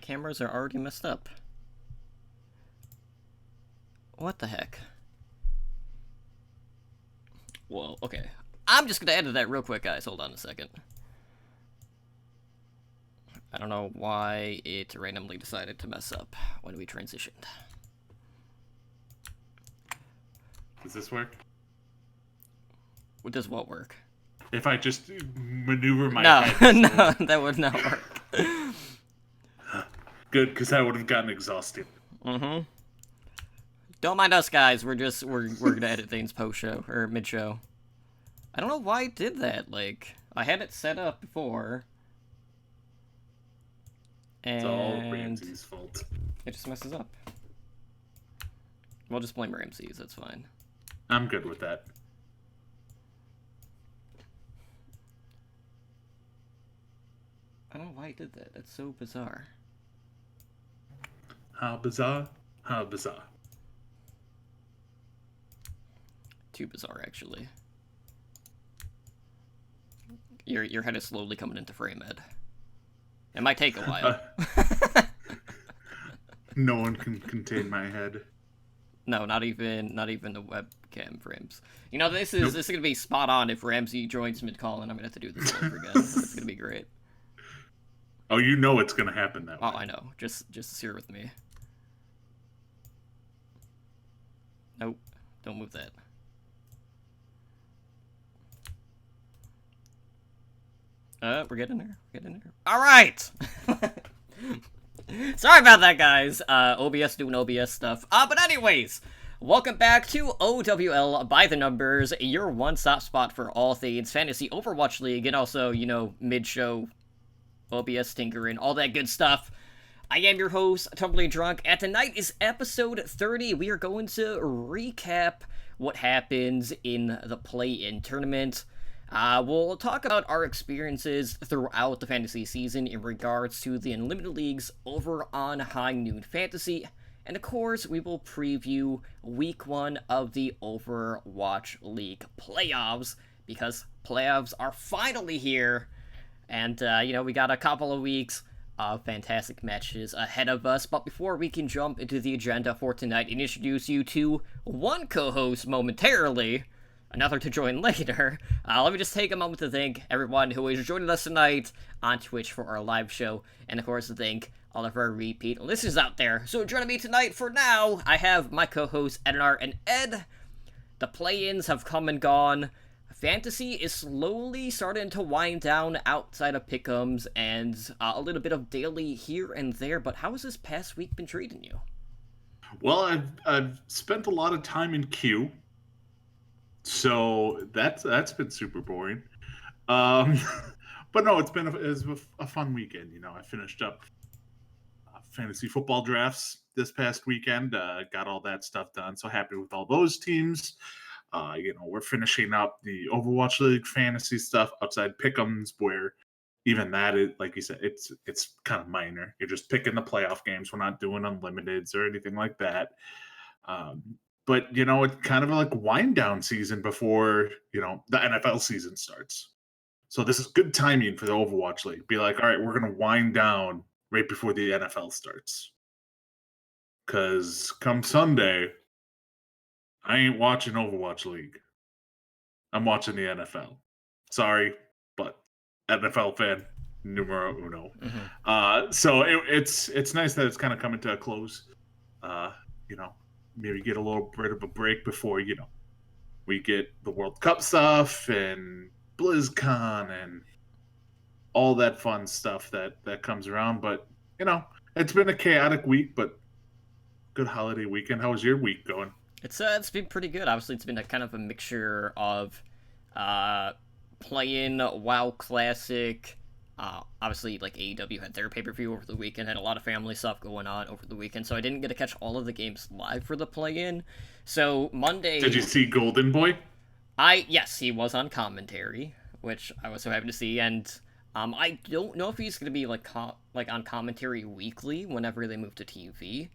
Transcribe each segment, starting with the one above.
cameras are already messed up. What the heck? Whoa, okay. I'm just gonna edit that real quick, guys. Hold on a second. I don't know why it randomly decided to mess up when we transitioned. Does this work? Does what work? If I just maneuver my head. So... No, that would not work. Good, because I would have gotten exhausted. Mm-hmm. Don't mind us, guys. We're gonna edit things post-show, or mid-show. I don't know why it did that. Like, I had it set up before. And it's all Ramsey's fault. It just messes up. We'll just blame Ramsey's, that's fine. I'm good with that. I don't know why he did that. That's so bizarre. How bizarre? How bizarre. Too bizarre, actually. Your head is slowly coming into frame, Ed. It might take a while. No one can contain my head. No, not even the webcam frames. You know, this is gonna be spot on if Ramsey joins mid-call, and I'm gonna have to do this all over again. It's gonna be great. Oh, you know it's gonna happen that way. Oh, I know. Just here with me. Nope. Don't move that. We're getting there. We're getting there. All right. Sorry about that, guys. OBS doing OBS stuff. But anyways, welcome back to OWL by the Numbers, your one-stop spot for all things Fantasy Overwatch League, and also, you know, mid-show OBS tinkering, all that good stuff. I am your host, Tumbling Drunk, and tonight is episode 30. We are going to recap what happens in the play-in tournament. We'll talk about our experiences throughout the fantasy season in regards to the Unlimited Leagues over on High Noon Fantasy. And of course, we will preview week 1 of the Overwatch League playoffs, because playoffs are finally here. And, you know, we got a couple of weeks of fantastic matches ahead of us. But before we can jump into the agenda for tonight and introduce you to one co-host momentarily, another to join later, let me just take a moment to thank everyone who is joining us tonight on Twitch for our live show, and of course to thank all of our repeat listeners out there. So joining me tonight for now, I have my co-hosts Edinar and Ed. The play-ins have come and gone. Fantasy is slowly starting to wind down outside of pick'ems and a little bit of daily here and there, but how has this past week been treating you? Well, I've spent a lot of time in queue. So that's been super boring. But no, it's been a fun weekend. You know, I finished up fantasy football drafts this past weekend. Got all that stuff done. So happy with all those teams. You know, we're finishing up the Overwatch League fantasy stuff outside Pick'ems, where even that is, like you said, it's kind of minor. You're just picking the playoff games. We're not doing unlimiteds or anything like that. But, you know, it's kind of like wind down season before, you know, the NFL season starts. So this is good timing for the Overwatch League. Be like, all right, we're going to wind down right before the NFL starts. Because come Sunday, I ain't watching Overwatch League. I'm watching the NFL. Sorry, but NFL fan numero uno. Mm-hmm. So it's nice that it's kind of coming to a close. You know, maybe get a little bit of a break before, you know, we get the World Cup stuff and BlizzCon and all that fun stuff that comes around. But, you know, it's been a chaotic week, but good holiday weekend. How was your week going? It's been pretty good. Obviously, it's been a kind of a mixture of playing WoW Classic. Obviously, like AEW had their pay-per-view over the weekend, had a lot of family stuff going on over the weekend, so I didn't get to catch all of the games live for the play-in. So Monday, did you see Golden Boy? Yes, he was on commentary, which I was so happy to see, and I don't know if he's gonna be like on commentary weekly whenever they move to TV.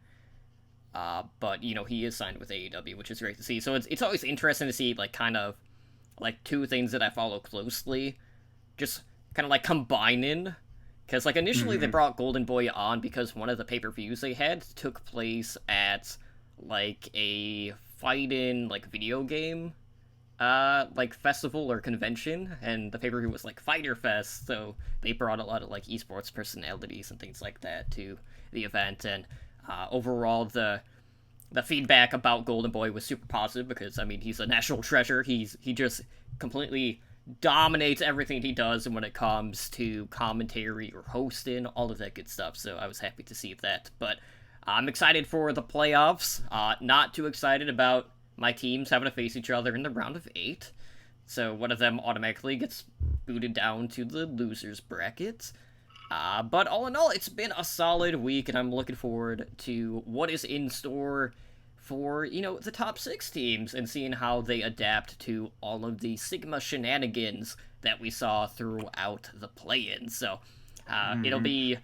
But you know, he is signed with AEW, which is great to see. So it's always interesting to see like kind of like two things that I follow closely, just kind of like combining Because, like, initially they Mhm. brought Golden Boy on because one of the pay-per-views they had took place at, like, a fight-in, like, video game, like, festival or convention, and the pay-per-view was, like, Fighter Fest, so they brought a lot of, like, esports personalities and things like that to the event, and, overall, the feedback about Golden Boy was super positive because I mean he's a national treasure. He just completely dominates everything he does and when it comes to commentary or hosting, all of that good stuff. So I was happy to see that. But I'm excited for the playoffs. Not too excited about my teams having to face each other in the round of 8. So one of them automatically gets booted down to the losers bracket. But all in all, it's been a solid week, and I'm looking forward to what is in store for, the top 6 teams and seeing how they adapt to all of the Sigma shenanigans that we saw throughout the play-in. So, it'll Mhm. be...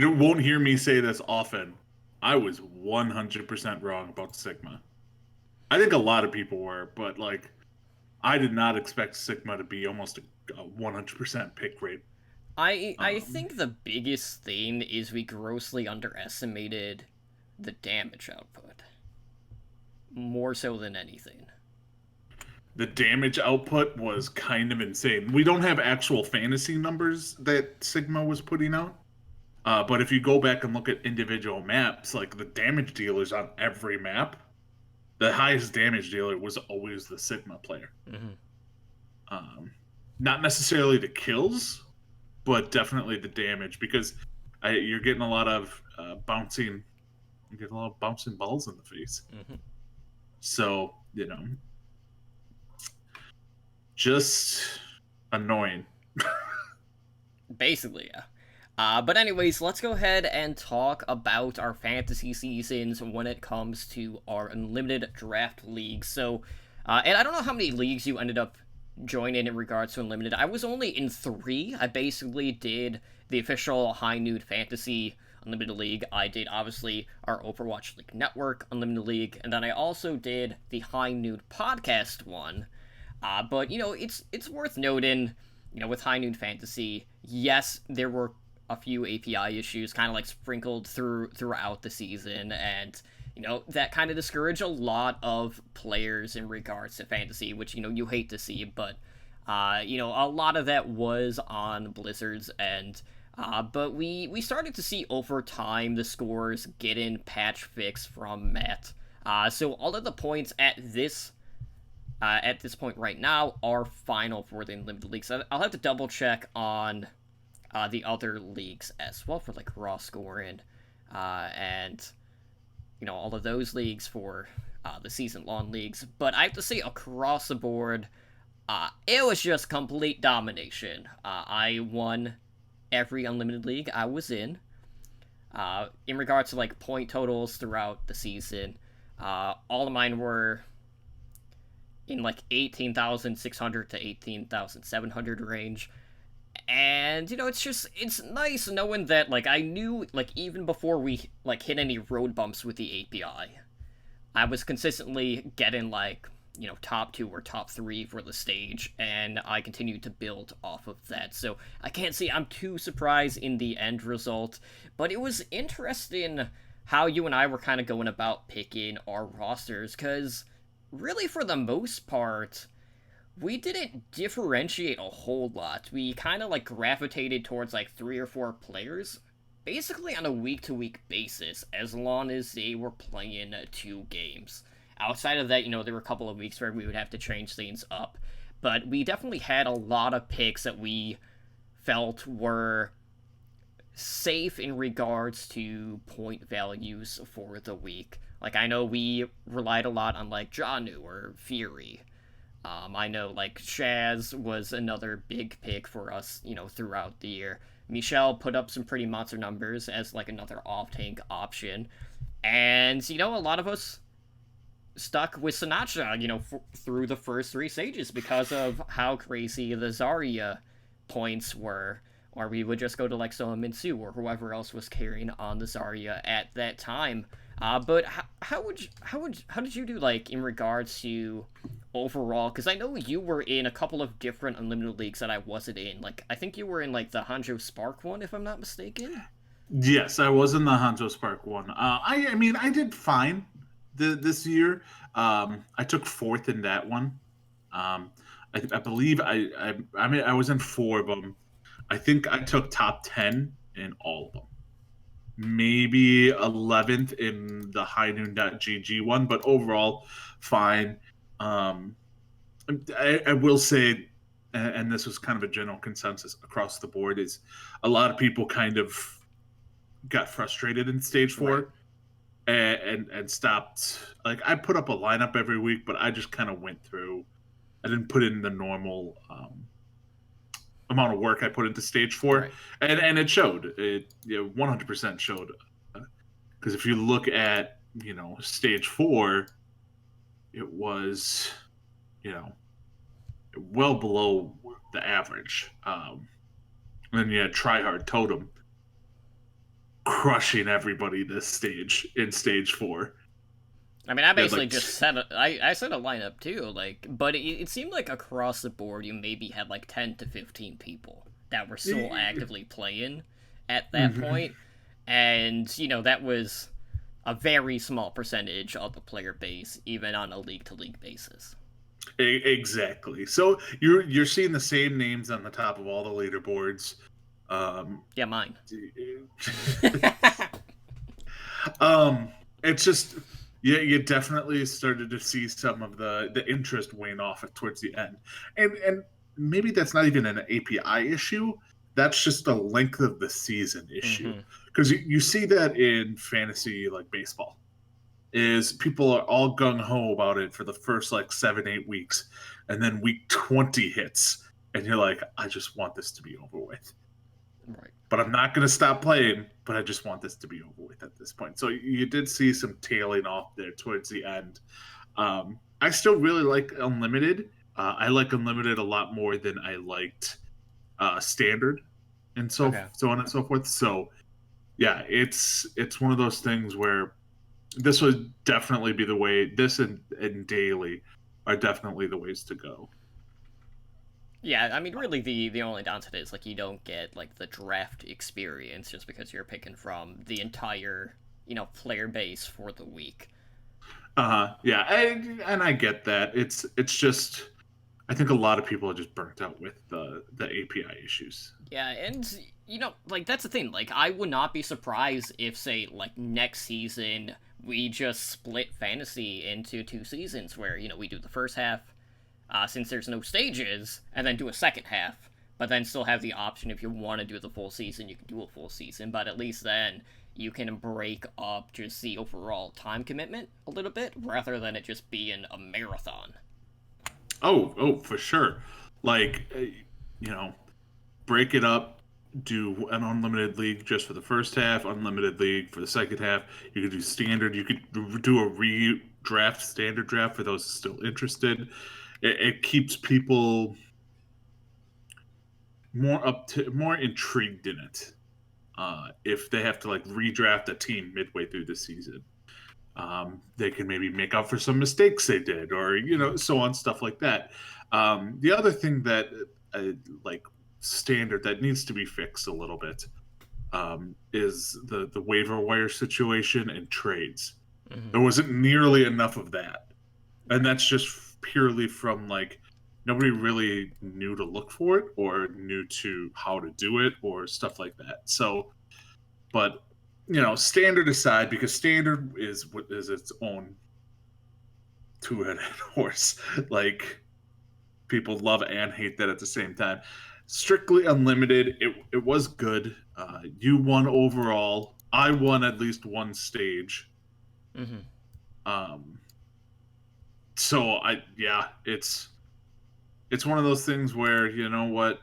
Won't hear me say this often. I was 100% wrong about Sigma. I think a lot of people were, but like I did not expect Sigma to be almost a 100% pick rate. I Um, think the biggest thing is we grossly underestimated the damage output. More so than anything. the damage output was kind of insane. We don't have actual fantasy numbers that Sigma was putting out. But if you go back and look at individual maps, like the damage dealers on every map, the highest damage dealer was always the Sigma player. Mm-hmm. Um, Not necessarily the kills, but definitely the damage because you're getting a lot of bouncing, you get a lot of bouncing balls in the face. Mm-hmm. So just annoying. Basically, yeah. But anyways, let's go ahead and talk about our fantasy seasons when it comes to our unlimited draft league. So, and I don't know how many leagues you ended up joining in regards to unlimited. I was only in 3. I basically did the official High Noon Fantasy Unlimited League. I did obviously our Overwatch League Network Unlimited League, and then I also did the High Noon Podcast one. But it's worth noting, with High Noon Fantasy, yes, there were a few API issues kind of like sprinkled throughout the season, and that kind of discouraged a lot of players in regards to fantasy, which you hate to see, but a lot of that was on Blizzard's end. But we started to see over time the scores get in patch fix from Matt. So all of the points at this point right now are final for the Unlimited League. So I'll have to double check on the other leagues as well for like raw scoring and all of those leagues for the season long leagues. But I have to say across the board, it was just complete domination. I won every Unlimited League I was in. In regards to like point totals throughout the season, all of mine were in like 18,600 to 18,700 range. And it's nice knowing that like I knew like even before we like hit any road bumps with the API, I was consistently getting like top 2 or top 3 for the stage, and I continued to build off of that. So I can't say I'm too surprised in the end result, but it was interesting how you and I were kind of going about picking our rosters, because really for the most part we didn't differentiate a whole lot. We kind of like gravitated towards like 3 or 4 players basically on a week to week basis as long as they were playing 2 games. Outside of that, there were a couple of weeks where we would have to change things up, but we definitely had a lot of picks that we felt were safe in regards to point values for the week. Like, I know we relied a lot on like Janu or Fury. I know like Shaz was another big pick for us, throughout the year. Michelle put up some pretty monster numbers as like another off tank option, and a lot of us stuck with Sinatra, through the first 3 stages because of how crazy the Zarya points were. Or we would just go to like Soma Minsu or whoever else was carrying on the Zarya at that time. But how did you do like in regards to overall? Because I know you were in a couple of different unlimited leagues that I wasn't in. Like, I think you were in like the Hanjo Spark one, if I'm not mistaken. Yes, I was in the Hanzo Spark one. I mean, I did fine this year. I took fourth in that one. Um, I believe I mean, I was in four of them. I think I took top 10 in all of them. Maybe 11th in the highnoon.gg one, but overall, fine. Um, I will say, and this was kind of a general consensus across the board, is a lot of people kind of got frustrated in stage Right. four and stopped. Like, I put up a lineup every week, but I just kind of went through. I didn't put in the normal amount of work I put into stage four, Right. and it showed. It 100% showed. Because if you look at stage four, it was you know well below the average. And then you had Tryhard Totem crushing everybody this stage in stage four. I mean, I They had basically like just set I set a lineup too, like, but it seemed like across the board you maybe had like 10 to 15 people that were still actively playing at that Mhm. point, and that was a very small percentage of the player base, even on a league to league basis. Exactly. So you're seeing the same names on the top of all the leaderboards. Um, Yeah, mine. um, it's just yeah, you definitely started to see some of the interest wane off towards the end, and maybe that's not even an API issue. That's just a length of the season issue Hmm. because you see that in fantasy like baseball is people are all gung ho about it for the first like 7-8 weeks, and then week 20 hits, and you're like, I just want this to be over with. Right. But I'm not going to stop playing. But I just want this to be over with at this point. So you did see some tailing off there towards the end. I still really like Unlimited. I like Unlimited a lot more than I liked Standard, and Okay. so on and so forth. So yeah, it's one of those things where this would definitely be the way. This and daily are definitely the ways to go. Yeah, I mean, really, the only downside is like you don't get like the draft experience just because you're picking from the entire player base for the week. Yeah, and I get that. It's just I think a lot of people are just burnt out with the API issues. Yeah, and like that's the thing. Like, I would not be surprised if, say, like next season we just split fantasy into two seasons, where we do the first half, since there's no stages, and then do a second half. But then still have the option if you want to do the full season, you can do a full season. But at least then you can break up just the overall time commitment a little bit, rather than it just being a marathon. Oh, for sure. Like, break it up. Do an unlimited league just for the first half, unlimited league for the second half. You could do standard. You could do a redraft, standard draft for those still interested. It keeps people more intrigued in it. If they have to like redraft a team midway through the season, they can maybe make up for some mistakes they did, or so on, stuff like that. The other thing that like standard that needs to be fixed a little bit is the waiver wire situation and trades. Mm-hmm. There wasn't nearly enough of that, and Right. that's just purely from like nobody really knew to look for it or knew to how to do it or stuff like that. So, but standard aside, because standard is what is its own two-headed horse. Like, people love and hate that at the same time. Strictly unlimited, it was good. You won overall. I won at least one stage. Mm-hmm. Um, so yeah, it's one of those things where you know what,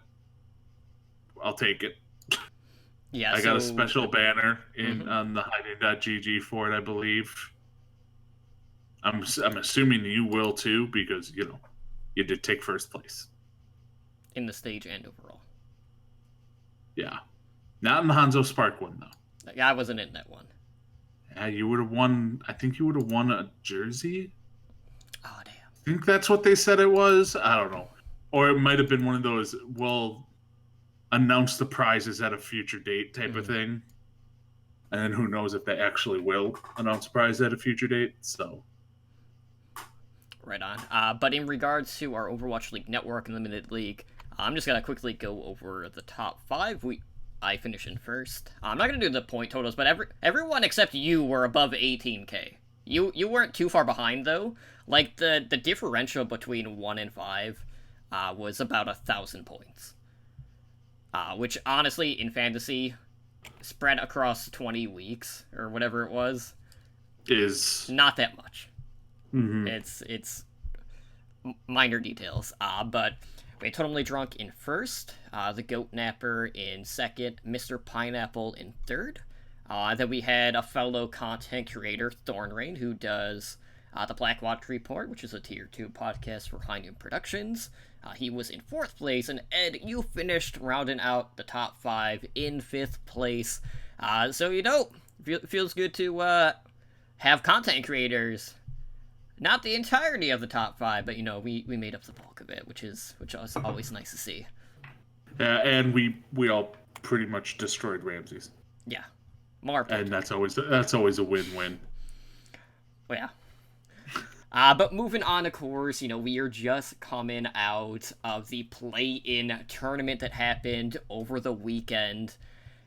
I'll take it. Yeah. I got a So. special banner in Mm-hmm. on the highnoon.gg for it, I believe. I'm assuming you will too because you did take first place. In the stage and overall. Yeah, not in the Hanzo Spark one though. Yeah, I wasn't in that one. Yeah, you would have won. I think you would have won a jersey. Oh damn. think that's what they said it was. I don't know. Or it might have been one of those, we'll announce the prizes at a future date type of thing. And then who knows if they actually will announce a prize at a future date. So. Right on. But in regards to our Overwatch League Network and Limited League, I'm just gonna quickly go over the top 5. I finish in first. I'm not gonna do the point totals, but everyone except you were above 18k. You weren't too far behind though. Like the differential between 1 and 5 was about 1,000 points. Which honestly, in fantasy, spread across 20 weeks or whatever it was, is not that much. Mm-hmm. It's minor details. But we had Totally Drunk in first, the Goat Napper in second, Mr. Pineapple in third. Then we had a fellow content creator, Thornrain, who does the Black Watch Report, which is a tier 2 podcast for High Noon Productions. He was in fourth place, and Ed, you finished rounding out the top 5 in fifth place. So, feels good to have content creators. Not the entirety of the top 5, but we made up the bulk of it, which is always nice to see. And we all pretty much destroyed Ramses. Yeah, more. And that's always a win-win. Well, yeah. But moving on, of course, we are just coming out of the play-in tournament that happened over the weekend.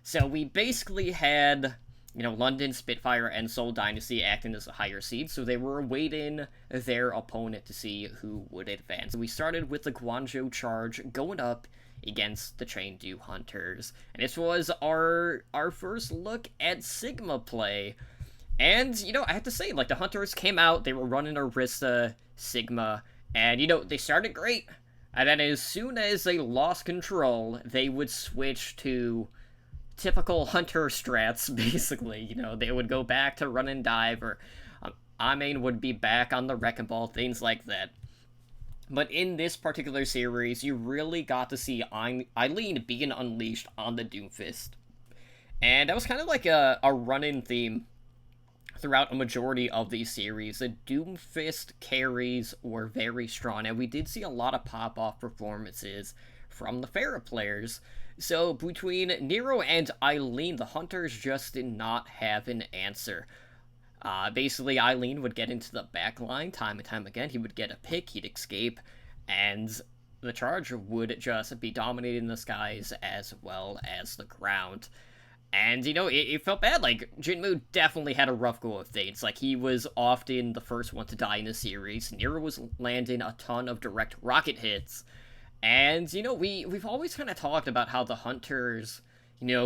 So we basically had London, Spitfire, and Seoul Dynasty acting as a higher seed, so they were awaiting their opponent to see who would advance. We started with the Guangzhou Charge going up against the Chengdu Hunters, and this was our first look at Sigma play. And, I have to say, the Hunters came out, they were running Orisa, Sigma, and, they started great. And then as soon as they lost control, they would switch to typical Hunter strats, basically. They would go back to run and dive, or Amane would be back on the Wrecking Ball, things like that. But in this particular series, you really got to see Eileen being unleashed on the Doomfist. And that was kind of like a run-in theme throughout a majority of these series. The Doomfist carries were very strong, and we did see a lot of pop-off performances from the Pharah players. So between Nero and Eileen, the Hunters just did not have an answer. Basically, Eileen would get into the back line time and time again. He would get a pick, he'd escape, and the Charge would just be dominating the skies as well as the ground. And, it felt bad. Jinmu definitely had a rough go of things. He was often the first one to die in the series. Nero was landing a ton of direct rocket hits. And, we've always kind of talked about how the Hunters,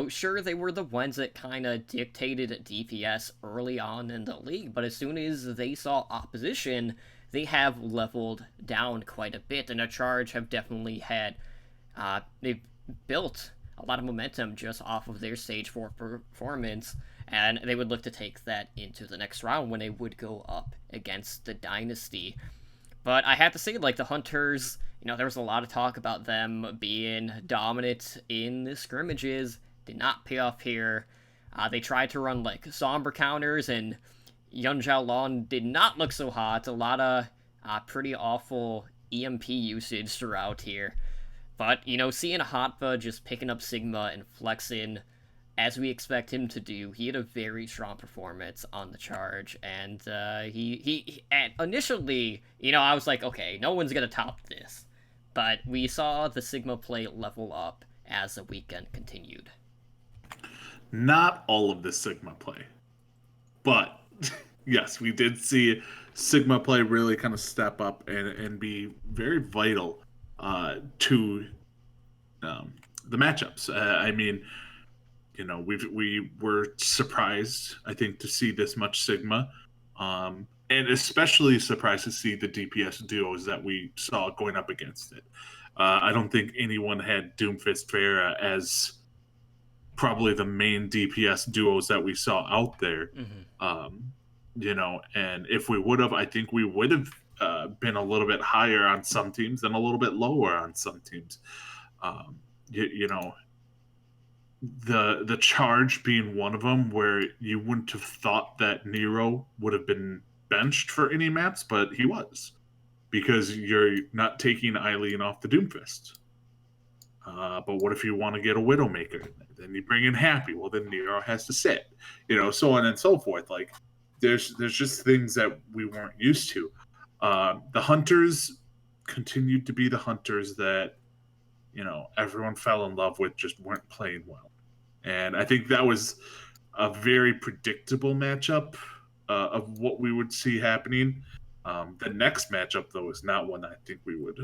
sure, they were the ones that kind of dictated DPS early on in the league, but as soon as they saw opposition, they have leveled down quite a bit, and the Charge have definitely had, they've built a lot of momentum just off of their stage 4 performance, and they would look to take that into the next round when they would go up against the Dynasty. But I have to say, the Hunters, there was a lot of talk about them being dominant in the scrimmages. Did not pay off here. They tried to run, Sombra counters, and Yun Xiaolong did not look so hot. A lot of pretty awful EMP usage throughout here. But, seeing Hotva just picking up Sigma and flexing as we expect him to do, he had a very strong performance on the Charge, and he initially, I was like, okay, no one's gonna top this. But we saw the Sigma play level up as the weekend continued. Not all of the Sigma play, but yes, we did see Sigma play really kind of step up and be very vital to the matchups. I mean, we were surprised, I think, to see this much Sigma, and especially surprised to see the DPS duos that we saw going up against it. I don't think anyone had Doomfist Pharah as probably the main DPS duos that we saw out there. And if we would have, I think we would have been a little bit higher on some teams and a little bit lower on some teams. The Charge being one of them, where you wouldn't have thought that Nero would have been benched for any maps, but he was. because you're not taking Eileen off the Doomfist. But what if you want to get a Widowmaker? Then you bring in Happy. Well, then Nero has to sit, so on and so forth. Like, there's just things that we weren't used to. The Hunters continued to be the Hunters that everyone fell in love with, just weren't playing well, and I think that was a very predictable matchup of what we would see happening. The next matchup, though, is not one I think we would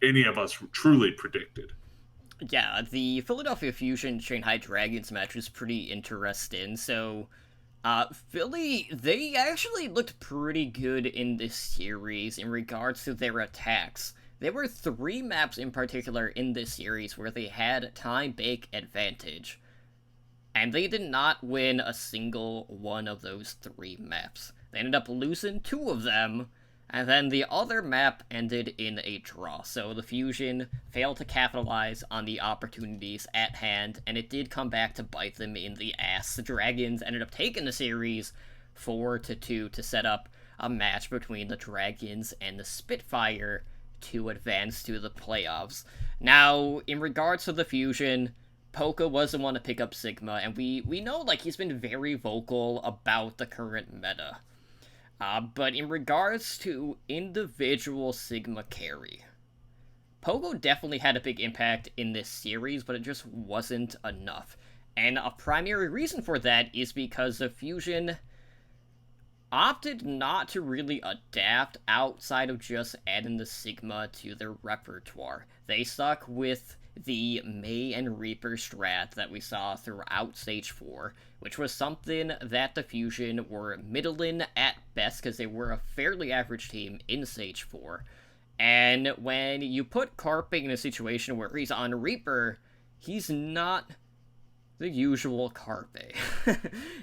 any of us truly predicted. Yeah, the Philadelphia Fusion Shanghai Dragons match was pretty interesting. So, Philly, they actually looked pretty good in this series in regards to their attacks. There were 3 maps in particular in this series where they had time bake advantage, and they did not win a single one of those 3 maps. They ended up losing 2 of them, and then the other map ended in a draw. So the Fusion failed to capitalize on the opportunities at hand, and it did come back to bite them in the ass. The Dragons ended up taking the series 4-2 to set up a match between the Dragons and the Spitfire to advance to the playoffs. Now, in regards to the Fusion, Poca was the one to pick up Sigma, and we know, like, he's been very vocal about the current meta. But in regards to individual Sigma carry, Pogo definitely had a big impact in this series, but it just wasn't enough. And a primary reason for that is because the Fusion opted not to really adapt outside of just adding the Sigma to their repertoire. They stuck with the Mei and Reaper strat that we saw throughout Stage 4, which was something that the Fusion were middling at best because they were a fairly average team in Stage 4. And when you put Carpe in a situation where he's on Reaper, he's not the usual Carpe.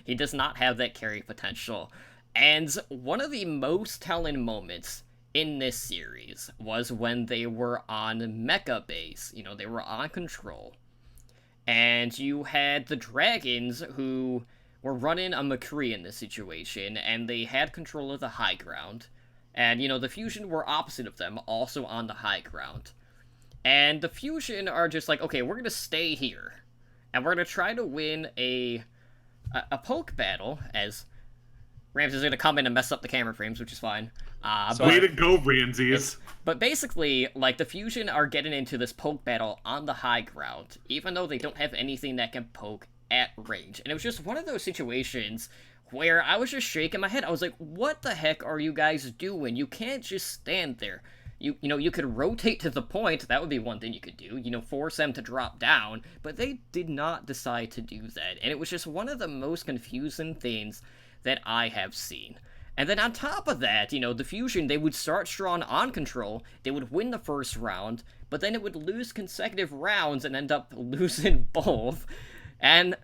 He does not have that carry potential. And one of the most telling moments in this series was when they were on Mecha base. They were on Control. And you had the Dragons who were running a McCree in this situation, and they had control of the high ground. And, the Fusion were opposite of them, also on the high ground. And the Fusion are just like, okay, we're going to stay here. And we're going to try to win a poke battle, as Ramses is going to come in and mess up the camera frames, which is fine. Way to go, Ramses. But basically, like, the Fusion are getting into this poke battle on the high ground, even though they don't have anything that can poke at range. And it was just one of those situations where I was just shaking my head. I was like, what the heck are you guys doing? You can't just stand there. You could rotate to the point. That would be one thing you could do. Force them to drop down. But they did not decide to do that. And it was just one of the most confusing things that I have seen. And then on top of that, the Fusion, they would start strong on Control, they would win the first round, but then it would lose consecutive rounds and end up losing both. And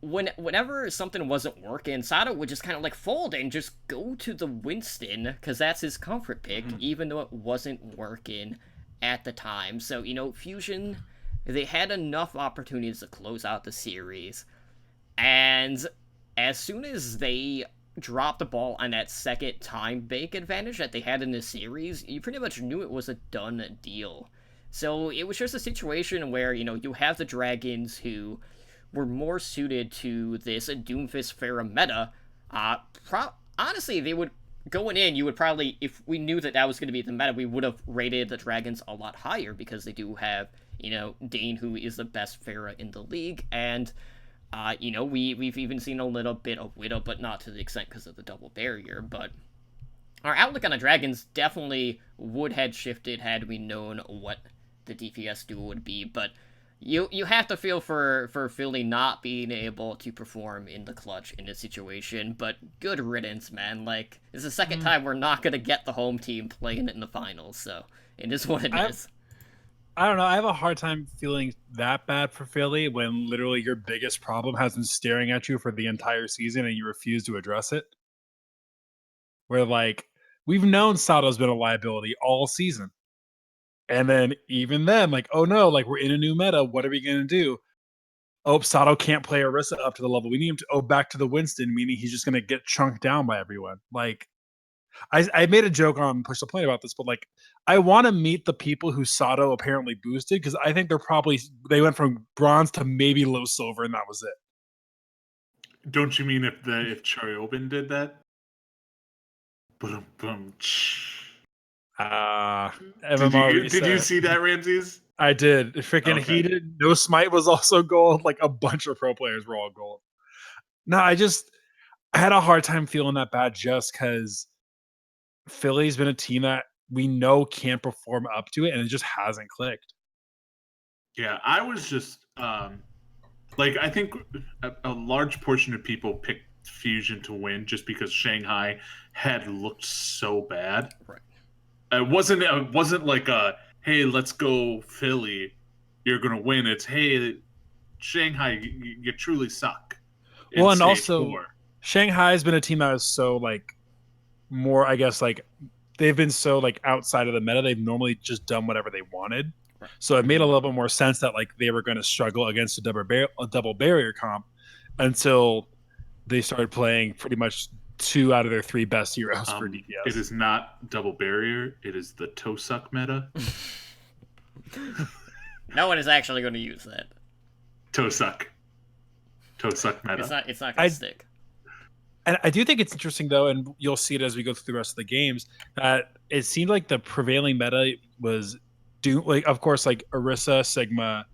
whenever something wasn't working, Sato would just kind of, like, fold and just go to the Winston, because that's his comfort pick, even though it wasn't working at the time. So, Fusion, they had enough opportunities to close out the series, and as soon as they dropped the ball on that second time bake advantage that they had in this series, you pretty much knew it was a done deal. So it was just a situation where, you have the Dragons who were more suited to this Doomfist Pharah meta. Honestly, they would, going in, you would probably, if we knew that was going to be the meta, we would have rated the Dragons a lot higher, because they do have, Dane, who is the best Pharah in the league, and we've even seen a little bit of Widow, but not to the extent because of the double barrier. But our outlook on the Dragons definitely would have shifted had we known what the DPS duo would be. But you have to feel for Philly not being able to perform in the clutch in this situation. But good riddance, man. Like, it's the second time we're not going to get the home team playing in the finals. So it is what it is. I don't know. I have a hard time feeling that bad for Philly when literally your biggest problem has been staring at you for the entire season and you refuse to address it. Where, like, we've known Sato's been a liability all season. And then even then, like, oh no, like, we're in a new meta. What are we going to do? Oh, Sato can't play Orisa up to the level. We need him to back to the Winston, meaning he's just going to get chunked down by everyone. Like, I made a joke on Push the Point about this, but like I want to meet the people who Sato apparently boosted because I think they went from bronze to maybe low silver and that was it. Don't you mean if Chariobin did that? Boom, boom. MMR Did you see that, Ramses? I did. Freaking Okay. Heated. No Smite was also gold. Like a bunch of pro players were all gold. No, I had a hard time feeling that bad just because Philly's been a team that we know can't perform up to it, and it just hasn't clicked. Yeah, I was just like I think a large portion of people picked Fusion to win just because Shanghai had looked so bad. Right. It wasn't like a hey, let's go Philly, you're gonna win. It's hey, Shanghai, you truly suck. Well, and Stage also 4. Shanghai has been a team that is so like more, I guess, like they've been so like outside of the meta. They've normally just done whatever they wanted. Right. So it made a little bit more sense that like they were going to struggle against a double barrier comp until they started playing pretty much 2 out of their 3 best heroes for DPS. It is not double barrier. It is the toe suck meta. No one is actually going to use that. Toe suck meta. It's not going to stick. And I do think it's interesting, though, and you'll see it as we go through the rest of the games, that it seemed like the prevailing meta was Doom, like, of course, like Orisa, Sigma,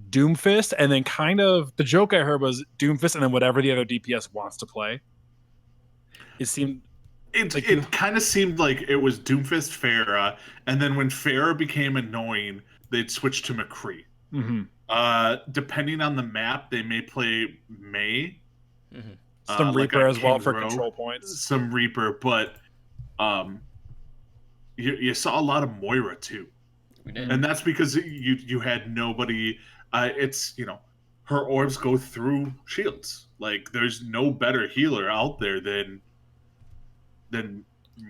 Doomfist, and then kind of the joke I heard was Doomfist and then whatever the other DPS wants to play. It seemed... It kind of seemed like it was Doomfist, Pharah, and then when Pharah became annoying, they'd switch to McCree. Mm-hmm. Depending on the map, they may play Mei. Mm-hmm. Some like Reaper as well King's for Row. control points. Some Reaper, but you saw a lot of Moira too. We did. And that's because you had nobody. It's her orbs go through shields. Like there's no better healer out there than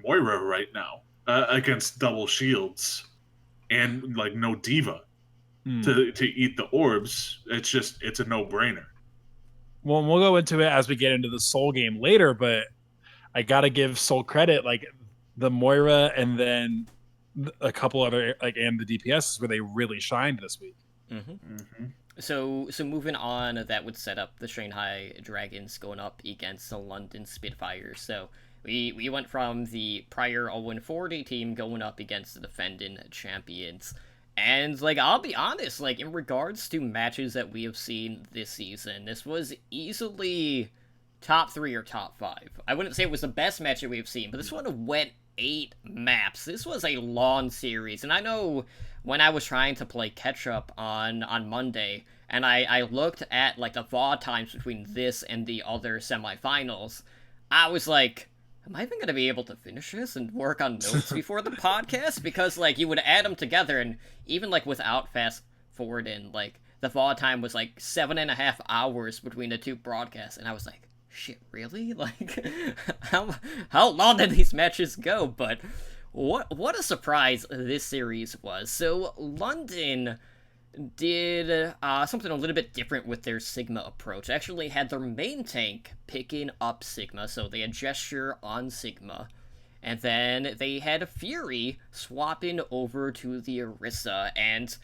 Moira right now against double shields, and like no diva to eat the orbs. It's a no brainer. Well, we'll go into it as we get into the Soul game later, but I gotta give Soul credit, like the Moira and then a couple other and the DPS where they really shined this week. Mm-hmm. Mm-hmm. So moving on, that would set up the Shanghai Dragons going up against the London Spitfires. So we went from the prior 0-40 team going up against the defending champions. And, like, I'll be honest, like, in regards to matches that we have seen this season, this was easily top 3 or top 5. I wouldn't say it was the best match that we've seen, but this one went 8 maps. This was a long series, and I know when I was trying to play catch-up on Monday, and I looked at, like, the VOD times between this and the other semifinals, I was like, am I even going to be able to finish this and work on notes before the podcast? Because, like, you would add them together, and even, like, without fast forwarding, like, the VOD time was, like, 7.5 hours between the 2 broadcasts, and I was like, shit, really? Like, how long did these matches go? But what a surprise this series was. So, London did something a little bit different with their Sigma approach. Actually had their main tank picking up Sigma, so they had Gesture on Sigma. And then they had Fury swapping over to the Orisa, and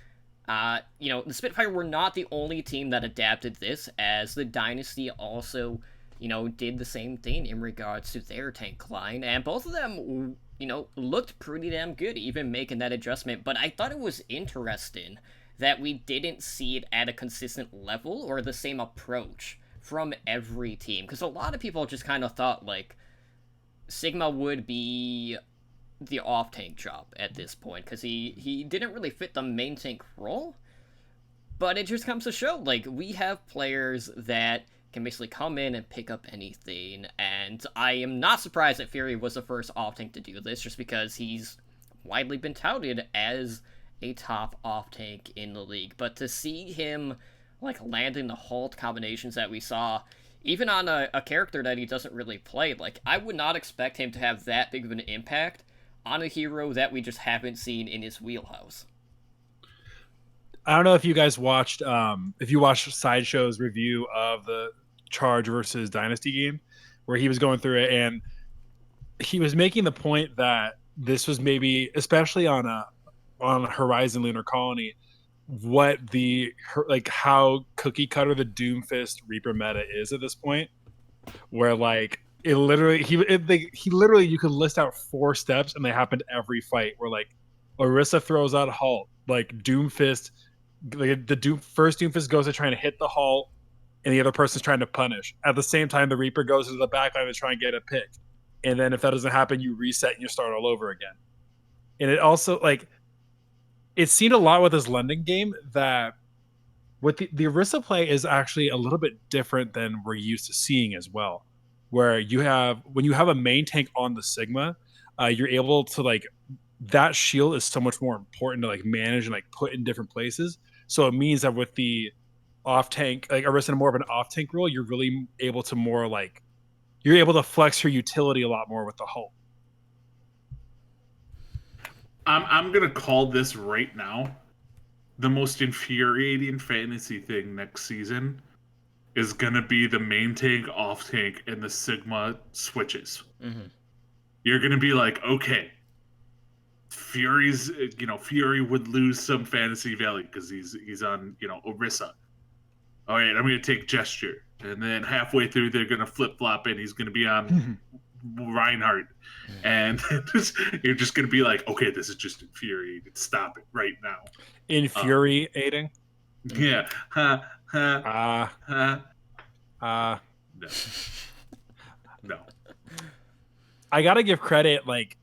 the Spitfire were not the only team that adapted this, as the Dynasty also, did the same thing in regards to their tank line, and both of them, looked pretty damn good, even making that adjustment. But I thought it was interesting that we didn't see it at a consistent level or the same approach from every team. Because a lot of people just kind of thought, like, Sigma would be the off-tank job at this point, because he didn't really fit the main tank role. But it just comes to show, like, we have players that can basically come in and pick up anything, and I am not surprised that Fury was the first off-tank to do this, just because he's widely been touted as a top off-tank in the league. But to see him, like, landing the halt combinations that we saw, even on a character that he doesn't really play, like, I would not expect him to have that big of an impact on a hero that we just haven't seen in his wheelhouse. I don't know if you guys watched, if you watched Sideshow's review of the Charge versus Dynasty game, where he was going through it, and he was making the point that this was maybe, especially on Horizon Lunar Colony, what how cookie cutter the Doomfist Reaper meta is at this point, where like it literally he literally you could list out 4 steps and they happened every fight, where like Orisa throws out halt, like Doomfist, like first Doomfist goes to trying to hit the halt, and the other person's trying to punish. At the same time, the Reaper goes into the backline to try and get a pick, and then if that doesn't happen, you reset and you start all over again. And it also like it seemed a lot with this London game that what the Orisa play is actually a little bit different than we're used to seeing as well, where when you have a main tank on the Sigma, you're able to like that shield is so much more important to like manage and like put in different places. So it means that with the off tank, like Orisa more of an off tank role, you're really able to you're able to flex her utility a lot more with the Hulk. I'm gonna call this right now. The most infuriating fantasy thing next season is gonna be the main tank, off tank, and the Sigma switches. Mm-hmm. You're gonna be like, okay, Fury would lose some fantasy value because he's on Orisa. All right, I'm gonna take Gesture, and then halfway through they're gonna flip flop, and he's gonna be on Reinhardt, and you're just gonna be like, okay, this is just infuriating. Stop it right now. Infuriating. Yeah. No. No. I gotta give credit, like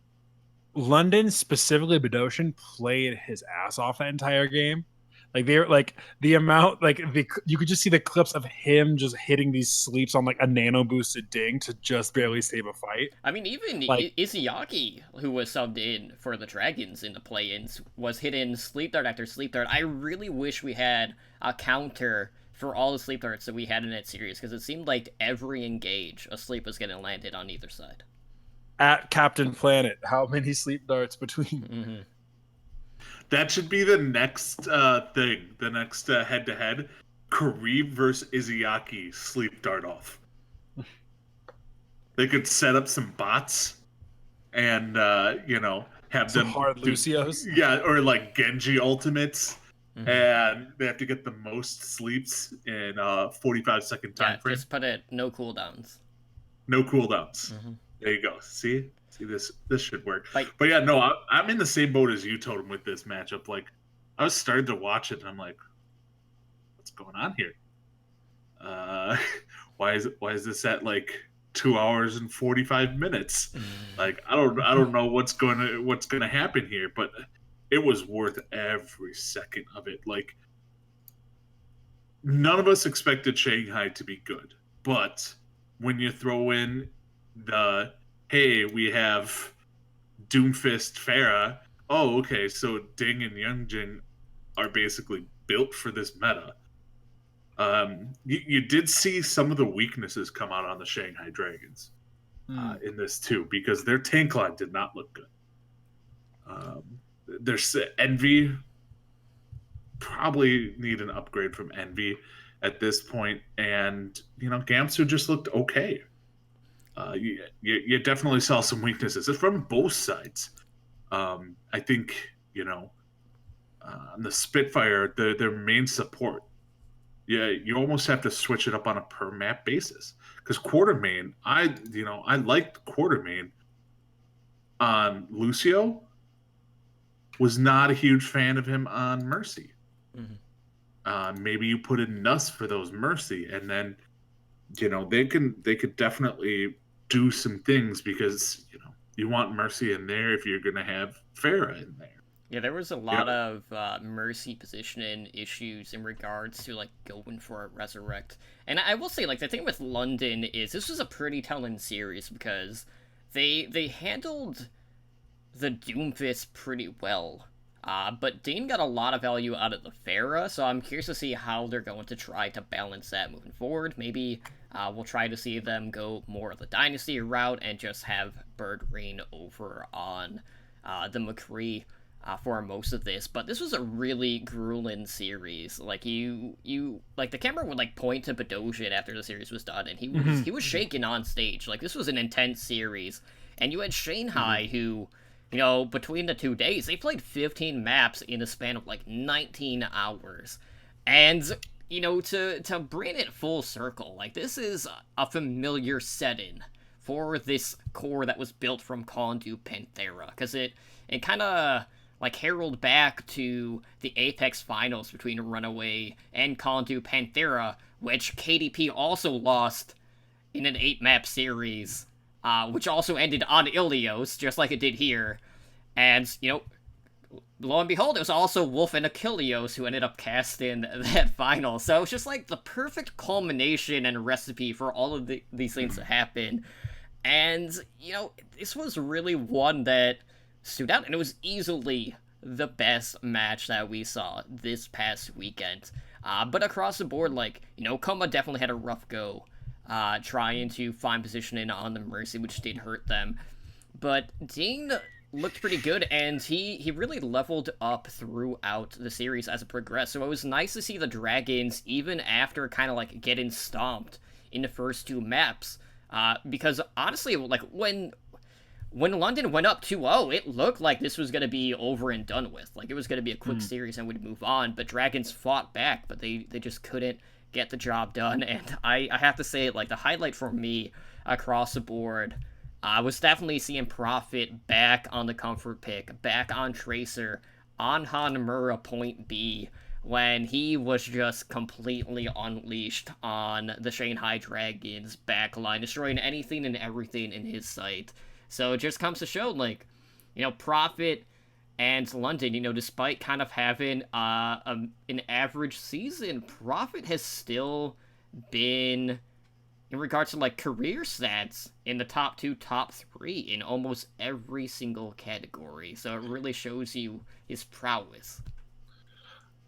London, specifically Bedosian, played his ass off that entire game. Like they're like the amount, like you could just see the clips of him just hitting these sleeps on like a nano boosted ding to just barely save a fight. I mean, even like, Izayaki, who was subbed in for the Dragons in the play-ins, was hitting sleep dart after sleep dart. I really wish we had a counter for all the sleep darts that we had in that series, because it seemed like every engage a sleep was getting landed on either side. At Captain Planet, how many sleep darts between? Mm-hmm. That should be the next thing. The next head-to-head. Karib versus Izayaki sleep dart off. They could set up some bots and, have some them hard Lucios. Yeah, or like Genji ultimates. Mm-hmm. And they have to get the most sleeps in 45-second time frame. Just put it no cooldowns. No cooldowns. Mm-hmm. There you go. See, this should work. But yeah, no, I'm in the same boat as you, Totem, with this matchup. Like, I was starting to watch it, and I'm like, what's going on here? Why is this at like 2 hours and 45 minutes? Like, I don't know what's gonna happen here, but it was worth every second of it. Like, none of us expected Shanghai to be good, but when you throw in hey, we have Doomfist Pharah. Oh, okay, so Ding and Youngjin are basically built for this meta. You did see some of the weaknesses come out on the Shanghai Dragons in this too, because their tank line did not look good. There's Envy. Probably need an upgrade from Envy at this point, and Gamsu just looked okay. You definitely saw some weaknesses from both sides. I think on the Spitfire, their main support. Yeah, you almost have to switch it up on a per map basis, because Quartermain, I liked Quartermain on Lucio. Was not a huge fan of him on Mercy. Mm-hmm. Maybe you put in Nuss for those Mercy, and then they could definitely do some things, because you want Mercy in there if you're gonna have Pharah in there. Yeah, there was a lot of Mercy positioning issues in regards to like going for a Resurrect. And I will say, like, the thing with London is this was a pretty telling series, because they handled the Doomfist pretty well. But Dane got a lot of value out of the Pharah, so I'm curious to see how they're going to try to balance that moving forward. Maybe we'll try to see them go more of the Dynasty route and just have Bird reign over on the McCree for most of this. But this was a really grueling series. Like, the camera would like point to Bedosian after the series was done, and he was shaking on stage. Like, this was an intense series. And you had Shanghai, who, you know, between the 2 days, they played 15 maps in the span of like 19 hours. And, you know, to bring it full circle, like, this is a familiar setting for this core that was built from Kondu Panthera, because it kind of like herald back to the Apex finals between Runaway and Kondu Panthera, which KDP also lost in an 8-map series, which also ended on Ilios, just like it did here. And, you know, lo and behold, it was also Wolf and Achilleos who ended up casting that final. So it's just like the perfect culmination and recipe for all of these things to happen. And, you know, this was really one that stood out, and it was easily the best match that we saw this past weekend. But across the board, like, you know, Koma definitely had a rough go trying to find positioning on the Mercy, which did hurt them. But Dean looked pretty good, and he really leveled up throughout the series as it progressed. So it was nice to see the Dragons, even after kind of like getting stomped in the first 2 maps, because honestly, like, when London went up 2-0, it looked like this was going to be over and done with. Like, it was going to be a quick series and we'd move on, but Dragons fought back, but they just couldn't get the job done. And I have to say, like, the highlight for me across the board was definitely seeing Prophet back on the comfort pick, back on Tracer, on Hanamura point B, when he was just completely unleashed on the Shanghai Dragons backline, destroying anything and everything in his sight. So it just comes to show, like, you know, Prophet and London, you know, despite kind of having an average season, Prophet has still been, in regards to, like, career stats, in the top 2, top 3 in almost every single category. So it really shows you his prowess.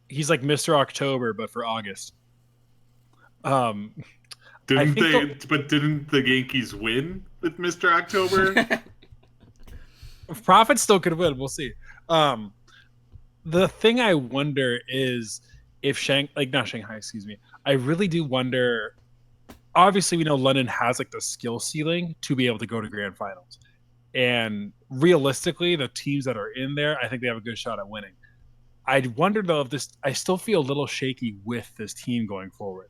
He's like Mr. October, but for August. Didn't the Yankees win with Mr. October? Prophet still could win. We'll see. The thing I wonder is if not Shanghai, excuse me. I really do wonder. Obviously, we know London has like the skill ceiling to be able to go to grand finals, and realistically, the teams that are in there, I think they have a good shot at winning. I wonder though if this. I still feel a little shaky with this team going forward,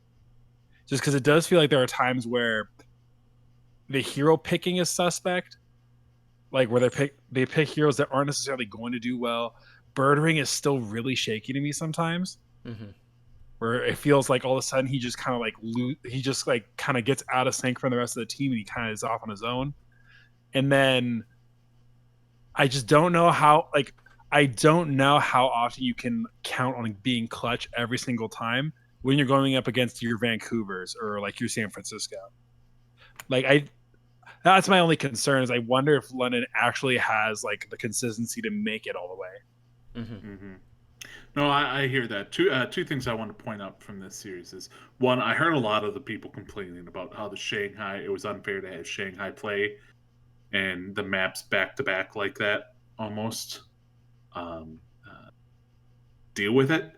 just because it does feel like there are times where the hero picking is suspect, like where they pick heroes that aren't necessarily going to do well. Birdering is still really shaky to me sometimes, where it feels like all of a sudden he just kind of gets out of sync from the rest of the team and he kind of is off on his own. And then I just don't know how often you can count on being clutch every single time when you're going up against your Vancouvers or like your San Francisco. That's my only concern, is I wonder if London actually has like the consistency to make it all the way. No, I hear that. Two things I want to point out from this series is, one, I heard a lot of the people complaining about how it was unfair to have Shanghai play and the maps back to back like that almost. Deal with it.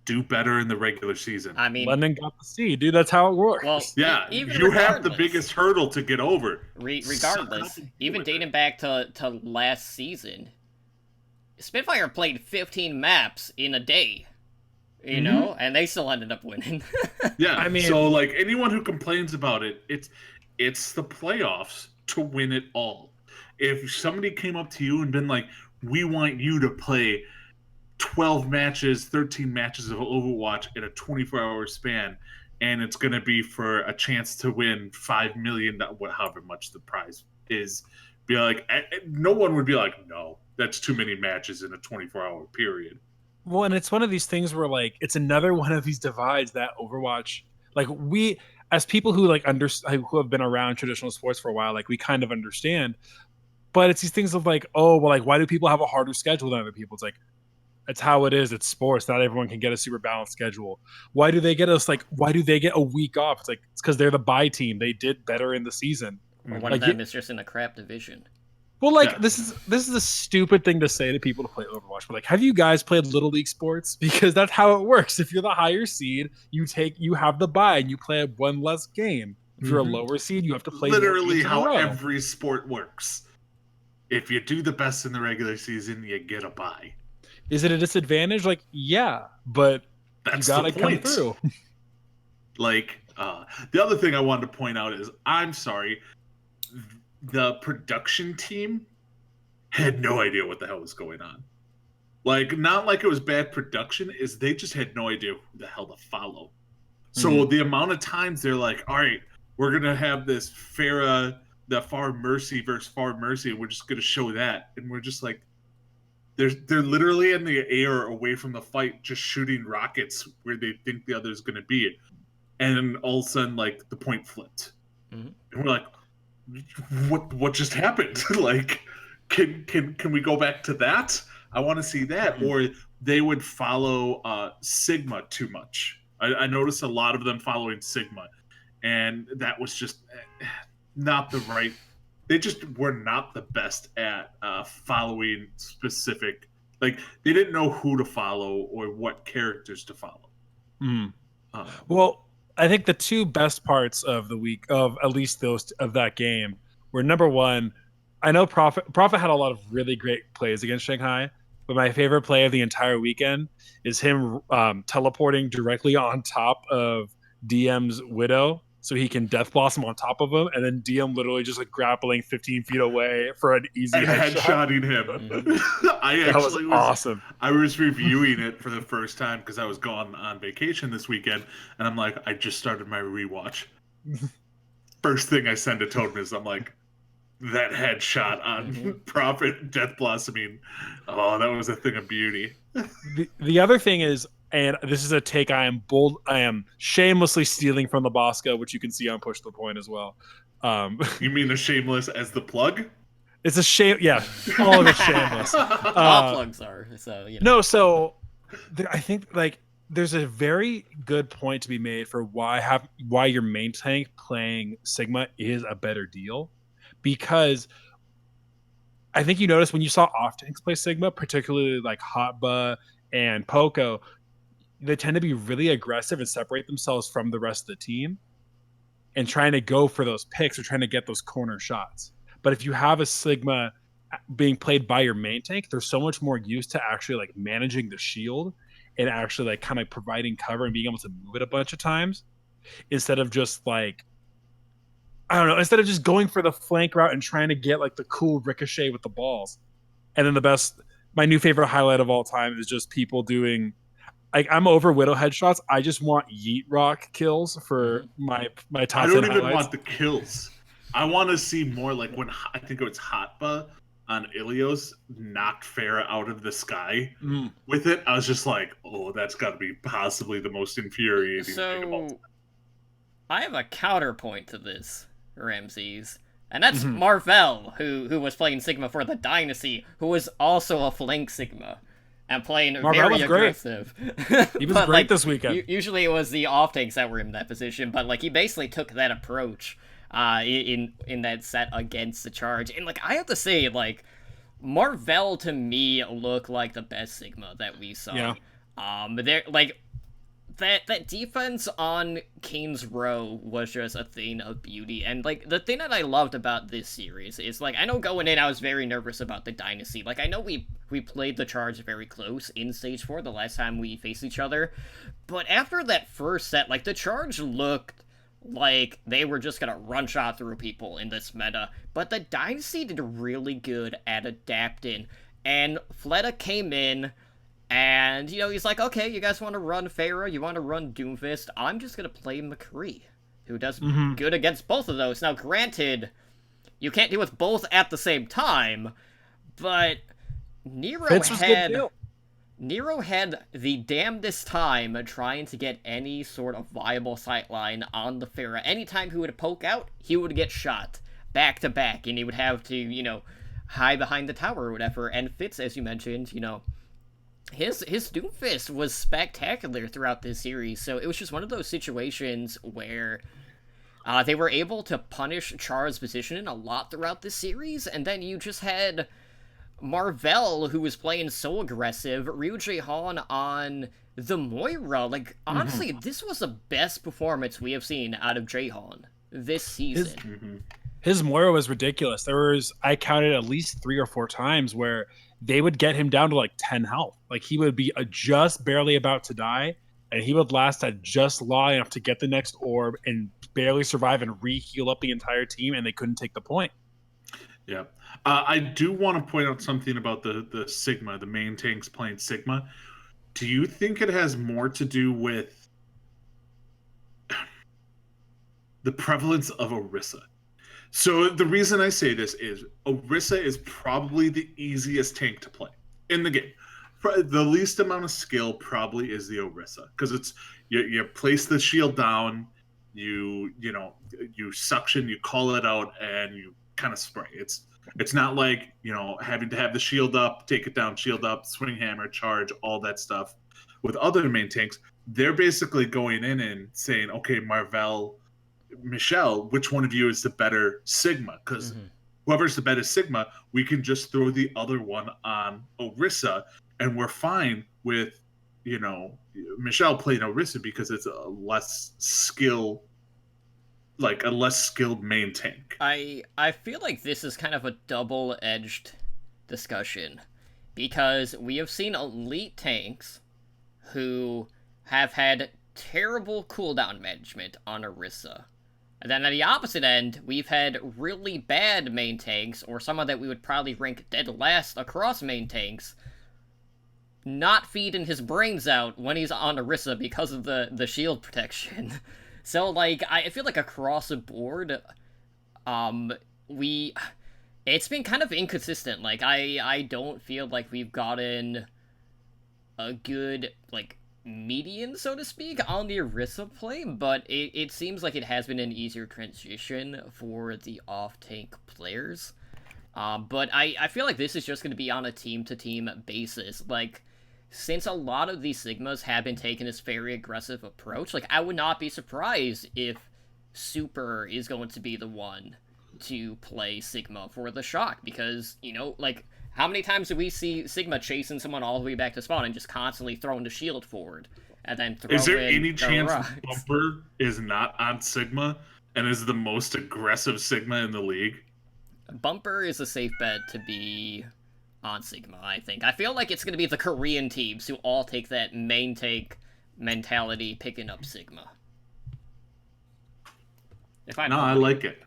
Do better in the regular season. I mean, London got the seed, dude. That's how it works. Well, yeah, you have the biggest hurdle to get over. Regardless, even dating back to last season, Spitfire played 15 maps in a day, you know, and they still ended up winning. Yeah, I mean, so like anyone who complains about it, it's the playoffs to win it all. If somebody came up to you and been like, "We want you to play 12 matches, 13 matches of Overwatch in a 24-hour span, and it's going to be for a chance to win $5 million, however much the prize is," be like, no one would be like, "No, that's too many matches in a 24-hour period." Well, and it's one of these things where like it's another one of these divides that Overwatch, like, we as people who like who have been around traditional sports for a while, like we kind of understand. But it's these things of like, oh, well, like, why do people have a harder schedule than other people? It's like, it's how it is. It's sports. Not everyone can get a super balanced schedule. Why do they get a week off? It's like, it's because they're the bye team. They did better in the season. Or one of them is just in a crap division. Well, like, this is a stupid thing to say to people to play Overwatch, but like, have you guys played Little League sports? Because that's how it works. If you're the higher seed, you have the bye and you play one less game. If you're a Mhm. lower seed, you have to play more Literally games in a how row. every sport works. If you do the best in the regular season, you get a bye. Is it a disadvantage? Like, yeah, but That's you gotta the come point. through. Like, the other thing I wanted to point out is, I'm sorry, the production team had no idea what the hell was going on. Like, not like it was bad production, is they just had no idea who the hell to follow. So the amount of times they're like, all right, we're gonna have this the Far Mercy versus Far Mercy, and we're just gonna show that, and we're just like, they're literally in the air away from the fight, just shooting rockets where they think the other's gonna be, and then all of a sudden, like, the point flipped, Mhm. and we're like, what just happened? Like, can we go back to that? I want to see that. Or they would follow Sigma too much. I noticed a lot of them following Sigma, and that was just not the right. They just were not the best at following specific. Like, they didn't know who to follow or what characters to follow. Well, I think the two best parts of the week, of at least those of that game, were number one. I know Prophet had a lot of really great plays against Shanghai, but my favorite play of the entire weekend is him teleporting directly on top of DM's Widow, so he can Death Blossom on top of him, and then DM literally just like grappling 15 feet away for an easy And headshot. headshotting him. I That was actually awesome. I was reviewing it for the first time because I was gone on vacation this weekend, and I'm like, I just started my rewatch. First thing I send to Totem is, I'm like, that headshot on Prophet Death Blossoming. Oh, that was a thing of beauty. The other thing is, and this is a take I am shamelessly stealing from the Bosco, which you can see on Push the Point as well. You mean the shameless as the plug? It's a shame, yeah. All of it's shameless. All plugs are, so you know. No, so I think like there's a very good point to be made for why your main tank playing Sigma is a better deal, because I think you notice when you saw off tanks play Sigma, particularly like Hotba and Poco, they tend to be really aggressive and separate themselves from the rest of the team and trying to go for those picks or trying to get those corner shots. But if you have a Sigma being played by your main tank, they're so much more used to actually like managing the shield and actually like kind of providing cover and being able to move it a bunch of times instead of just like, I don't know, instead of just going for the flank route and trying to get like the cool ricochet with the balls. And then my new favorite highlight of all time is just people doing, like, I'm over Widow headshots. I just want Yeet Rock kills for my top 10 I don't even highlights. want the kills. I want to see more like when I think it was Hotba on Ilios knocked Pharah out of the sky with it. I was just like, oh, that's got to be possibly the most infuriating thing of all So time. I have a counterpoint to this, Ramses. And that's Marvel, who was playing Sigma for the Dynasty, who was also a flank Sigma. And playing Marvel very was great. aggressive. He was But, great like, this weekend. Usually it was the off tanks that were in that position, but like he basically took that approach in that set against the charge. And like I have to say, like Marvel to me looked like the best Sigma that we saw. Yeah. There like that defense on King's Row was just a thing of beauty. And like the thing that I loved about this series is like I know going in I was very nervous about the Dynasty. Like I know we played the Charge very close in stage 4 the last time we faced each other. But after that first set, like the Charge looked like they were just gonna run shot through people in this meta. But the Dynasty did really good at adapting. And Fleta came in and, you know, he's like, okay, you guys want to run Pharah, you want to run Doomfist, I'm just going to play McCree, who does good against both of those. Now, granted, you can't deal with both at the same time, but Nero had the damnedest time trying to get any sort of viable sightline on the Pharah. Anytime he would poke out, he would get shot back to back, and he would have to, you know, hide behind the tower or whatever. And Fitz, as you mentioned, you know, his Doomfist was spectacular throughout this series, so it was just one of those situations where they were able to punish Char's position a lot throughout this series, and then you just had Marvel, who was playing so aggressive, Ryu Jaehan on the Moira. Like, honestly, this was the best performance we have seen out of Jaehan this season. His Moira was ridiculous. I counted at least 3 or 4 times where they would get him down to like 10 health. Like he would be just barely about to die, and he would last at just long enough to get the next orb and barely survive and re-heal up the entire team, and they couldn't take the point. Yeah. I do want to point out something about the Sigma, the main tanks playing Sigma. Do you think it has more to do with the prevalence of Orisa? So the reason I say this is Orisa is probably the easiest tank to play in the game. The least amount of skill probably is the Orisa, because it's you place the shield down, you suction, you call it out, and you kind of spray. It's not like having to have the shield up, take it down, shield up, swing hammer, charge, all that stuff. With other main tanks, they're basically going in and saying, okay, Marvel, Michelle, which one of you is the better Sigma? Because whoever's the better Sigma, we can just throw the other one on Orisa, and we're fine with Michelle playing Orisa because it's a less skilled main tank. I feel like this is kind of a double-edged discussion, because we have seen elite tanks who have had terrible cooldown management on Orisa. And then at the opposite end, we've had really bad main tanks, or someone that we would probably rank dead last across main tanks, not feeding his brains out when he's on Orisa because of the shield protection. So, like, I feel like across the board, it's been kind of inconsistent. Like, I don't feel like we've gotten a good, like, median, so to speak, on the Orisa play, but it seems like it has been an easier transition for the off-tank players. But I feel like this is just going to be on a team-to-team basis. Like, since a lot of these Sigmas have been taking this very aggressive approach, like, I would not be surprised if Super is going to be the one to play Sigma for the shock, because, like, how many times do we see Sigma chasing someone all the way back to spawn and just constantly throwing the shield forward, and then throwing Is there any chance rocks? Bumper is not on Sigma and is the most aggressive Sigma in the league? Bumper is a safe bet to be on Sigma, I think. I feel like it's going to be the Korean teams who all take that main tank mentality picking up Sigma. I like it.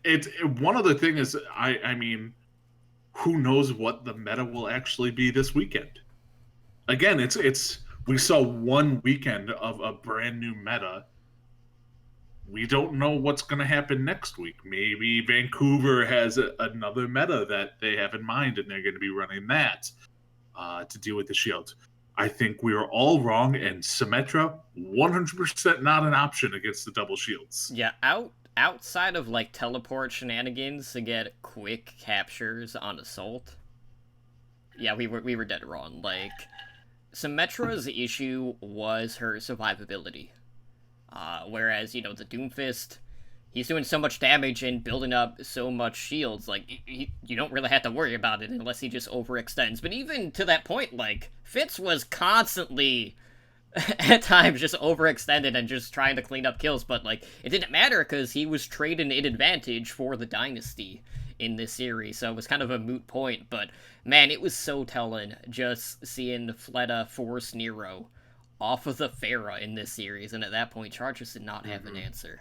It's one other thing is, I mean, who knows what the meta will actually be this weekend? Again, we saw one weekend of a brand new meta. We don't know what's going to happen next week. Maybe Vancouver has another meta that they have in mind, and they're going to be running that to deal with the shield. I think we were all wrong, and Symmetra 100% not an option against the double shields. Yeah, outside of like teleport shenanigans to get quick captures on Assault, yeah, we were dead wrong. Like, Symmetra's issue was her survivability. Whereas, the Doomfist, he's doing so much damage and building up so much shields, like, you don't really have to worry about it unless he just overextends. But even to that point, like, Fitz was constantly, at times, just overextended and just trying to clean up kills, but, like, it didn't matter because he was trading an advantage for the Dynasty in this series, so it was kind of a moot point. But, man, it was so telling just seeing Fleta force Nero off of the Pharah in this series, and at that point, Chargers did not have an answer.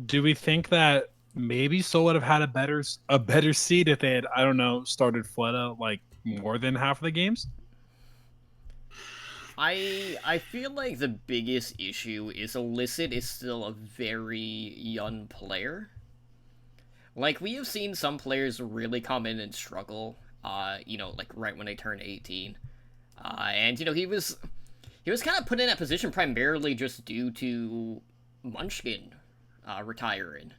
Do we think that maybe Soul would have had a better seed if they had, I don't know, started Fleta like more than half of the games? I feel like the biggest issue is Illicit is still a very young player. Like, we have seen some players really come in and struggle, like right when they turn 18. And, he was kind of put in that position primarily just due to Munchkin retiring.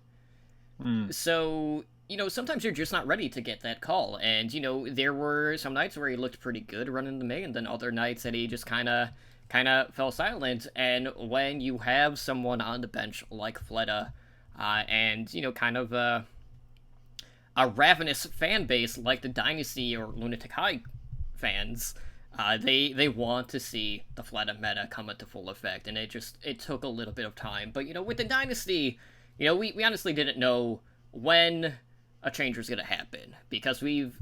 So, sometimes you're just not ready to get that call. And, there were some nights where he looked pretty good running the main, and then other nights that he just kind of fell silent. And when you have someone on the bench like Fleta, and, kind of a ravenous fan base like the Dynasty or Lunatic High fans, they want to see the Fleta meta come into full effect, and it took a little bit of time. But, with the Dynasty, we honestly didn't know when a change was going to happen because we've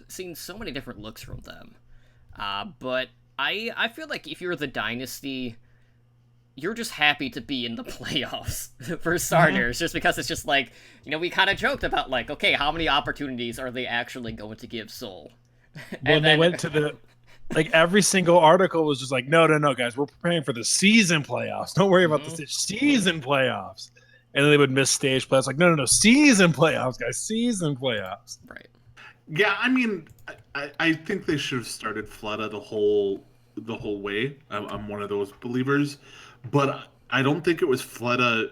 seen so many different looks from them. But I feel like if you're the Dynasty, you're just happy to be in the playoffs for starters, just because it's just like, we kind of joked about like, okay, how many opportunities are they actually going to give Seoul? When they went to the, like every single article was just like, no, guys, we're preparing for the season playoffs. Don't worry about the season playoffs. And then they would miss stage playoffs. Like, no, season playoffs, guys, season playoffs. Right. Yeah, I mean, I think they should have started Fleta the whole way. I'm one of those believers, but I don't think it was Fleta.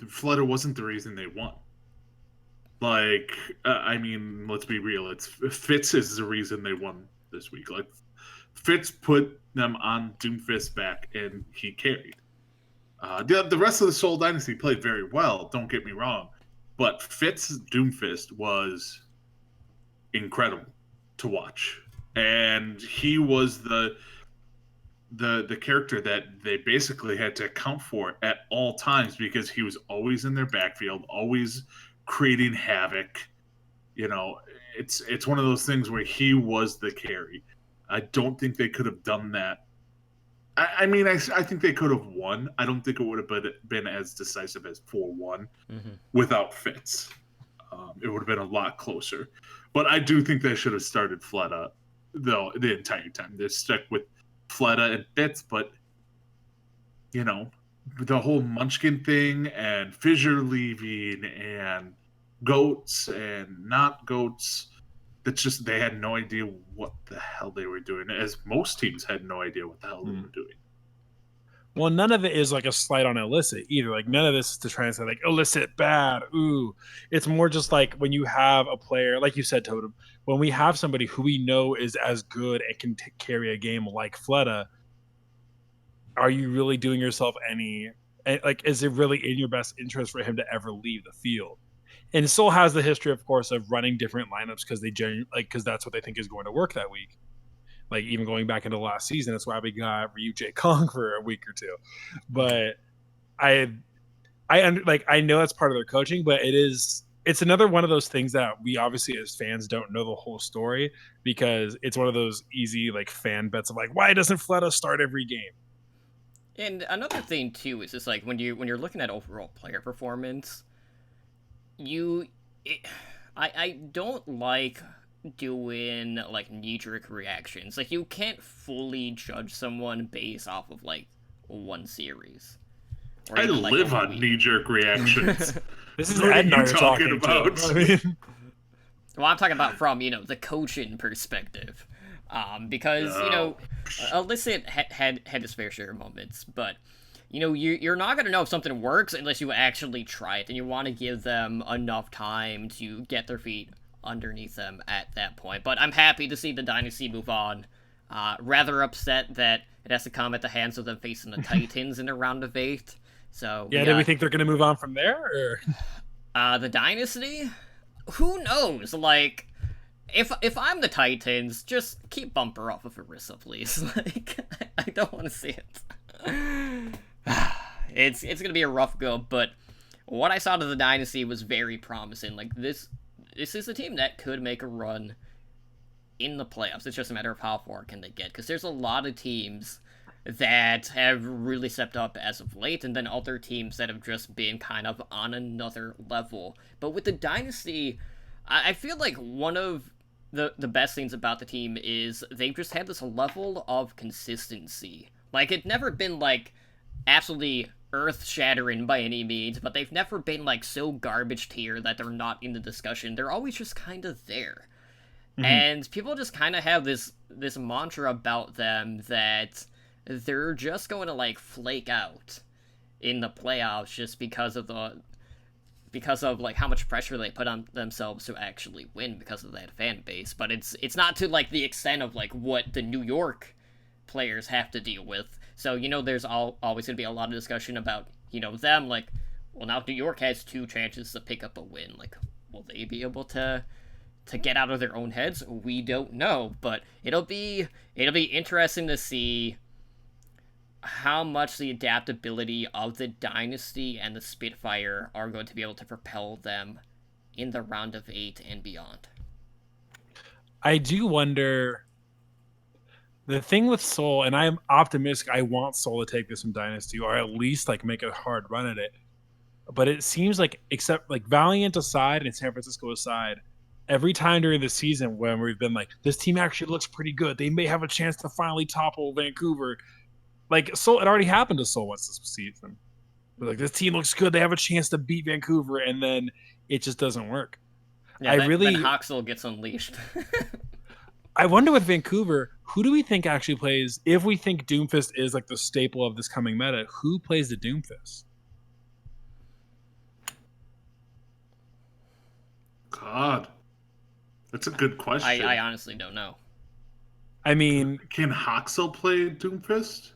Fleta wasn't the reason they won. Like, I mean, let's be real. It's Fitz is the reason they won this week. Like, Fitz put them on Doomfist back, and he carried. The rest of the Seoul Dynasty played very well. Don't get me wrong, but Fitz Doomfist was incredible to watch, and he was the character that they basically had to account for at all times because he was always in their backfield, always creating havoc. It's one of those things where he was the carry. I don't think they could have done that. I mean, I think they could have won. I don't think it would have been as decisive as 4-1 without Fitz. It would have been a lot closer. But I do think they should have started Fleta the entire time. They're stuck with Fleta and Fitz, but, the whole Munchkin thing and Fissure leaving and goats and not goats, that's just, they had no idea what the hell they were doing, as most teams had no idea what the hell they were doing. Well, none of it is like a slight on Illicit either. Like, none of this is to try and say like Illicit bad. Ooh, it's more just like when you have a player, like you said, Totem, when we have somebody who we know is as good and can carry a game like Fleta, are you really doing yourself any, like, is it really in your best interest for him to ever leave the field? And Seoul has the history, of course, of running different lineups because because that's what they think is going to work that week. Like, even going back into last season, that's why we got Ryu J Kong for a week or two. But I know that's part of their coaching, but it's another one of those things that we obviously as fans don't know the whole story, because it's one of those easy like fan bets of like, why doesn't Fleta start every game? And another thing too is just like when you're looking at overall player performance, I don't like doing like knee-jerk reactions. Like, you can't fully judge someone based off of like one series. I live on knee-jerk reactions. This is what you're talking about. I mean, well, I'm talking about from the coaching perspective, because Illicit had his fair share of moments, but you're not going to know if something works unless you actually try it, and you want to give them enough time to get their feet underneath them at that point. But I'm happy to see the Dynasty move on. Rather upset that it has to come at the hands of them facing the Titans in a round of 8. So yeah, do we think they're going to move on from there? Or? The Dynasty? Who knows? Like, if I'm the Titans, just keep Bumper off of Orisa, please. Like, I don't want to see it. It's going to be a rough go, but what I saw to the Dynasty was very promising. Like, this is a team that could make a run in the playoffs. It's just a matter of how far can they get, because there's a lot of teams that have really stepped up as of late, and then other teams that have just been kind of on another level. But with the Dynasty, I feel like one of the best things about the team is they've just had this level of consistency. Like, it's never been like absolutely earth-shattering by any means, but they've never been like so garbage tier that they're not in the discussion. They're always just kind of there. And people just kind of have this mantra about them that they're just going to like flake out in the playoffs just because of like how much pressure they put on themselves to actually win because of that fan base. But it's not to like the extent of like what the New York players have to deal with. So there's always going to be a lot of discussion about them, like, well, now New York has 2 chances to pick up a win. Like, will they be able to get out of their own heads? We don't know, but it'll be interesting to see how much the adaptability of the Dynasty and the Spitfire are going to be able to propel them in the round of 8 and beyond. I do wonder. The thing with Seoul, and I'm optimistic, I want Seoul to take this from Dynasty, or at least like make a hard run at it. But it seems like, except like Valiant aside and San Francisco aside, every time during the season when we've been like, this team actually looks pretty good, they may have a chance to finally topple Vancouver. Like Seoul, it already happened to Seoul once this season. But like, this team looks good, they have a chance to beat Vancouver, and then it just doesn't work. Yeah, then Haxel gets unleashed. I wonder with Vancouver, who do we think actually plays? If we think Doomfist is like the staple of this coming meta, who plays the Doomfist? God, that's a good question. I honestly don't know. I mean, can Haxel play Doomfist?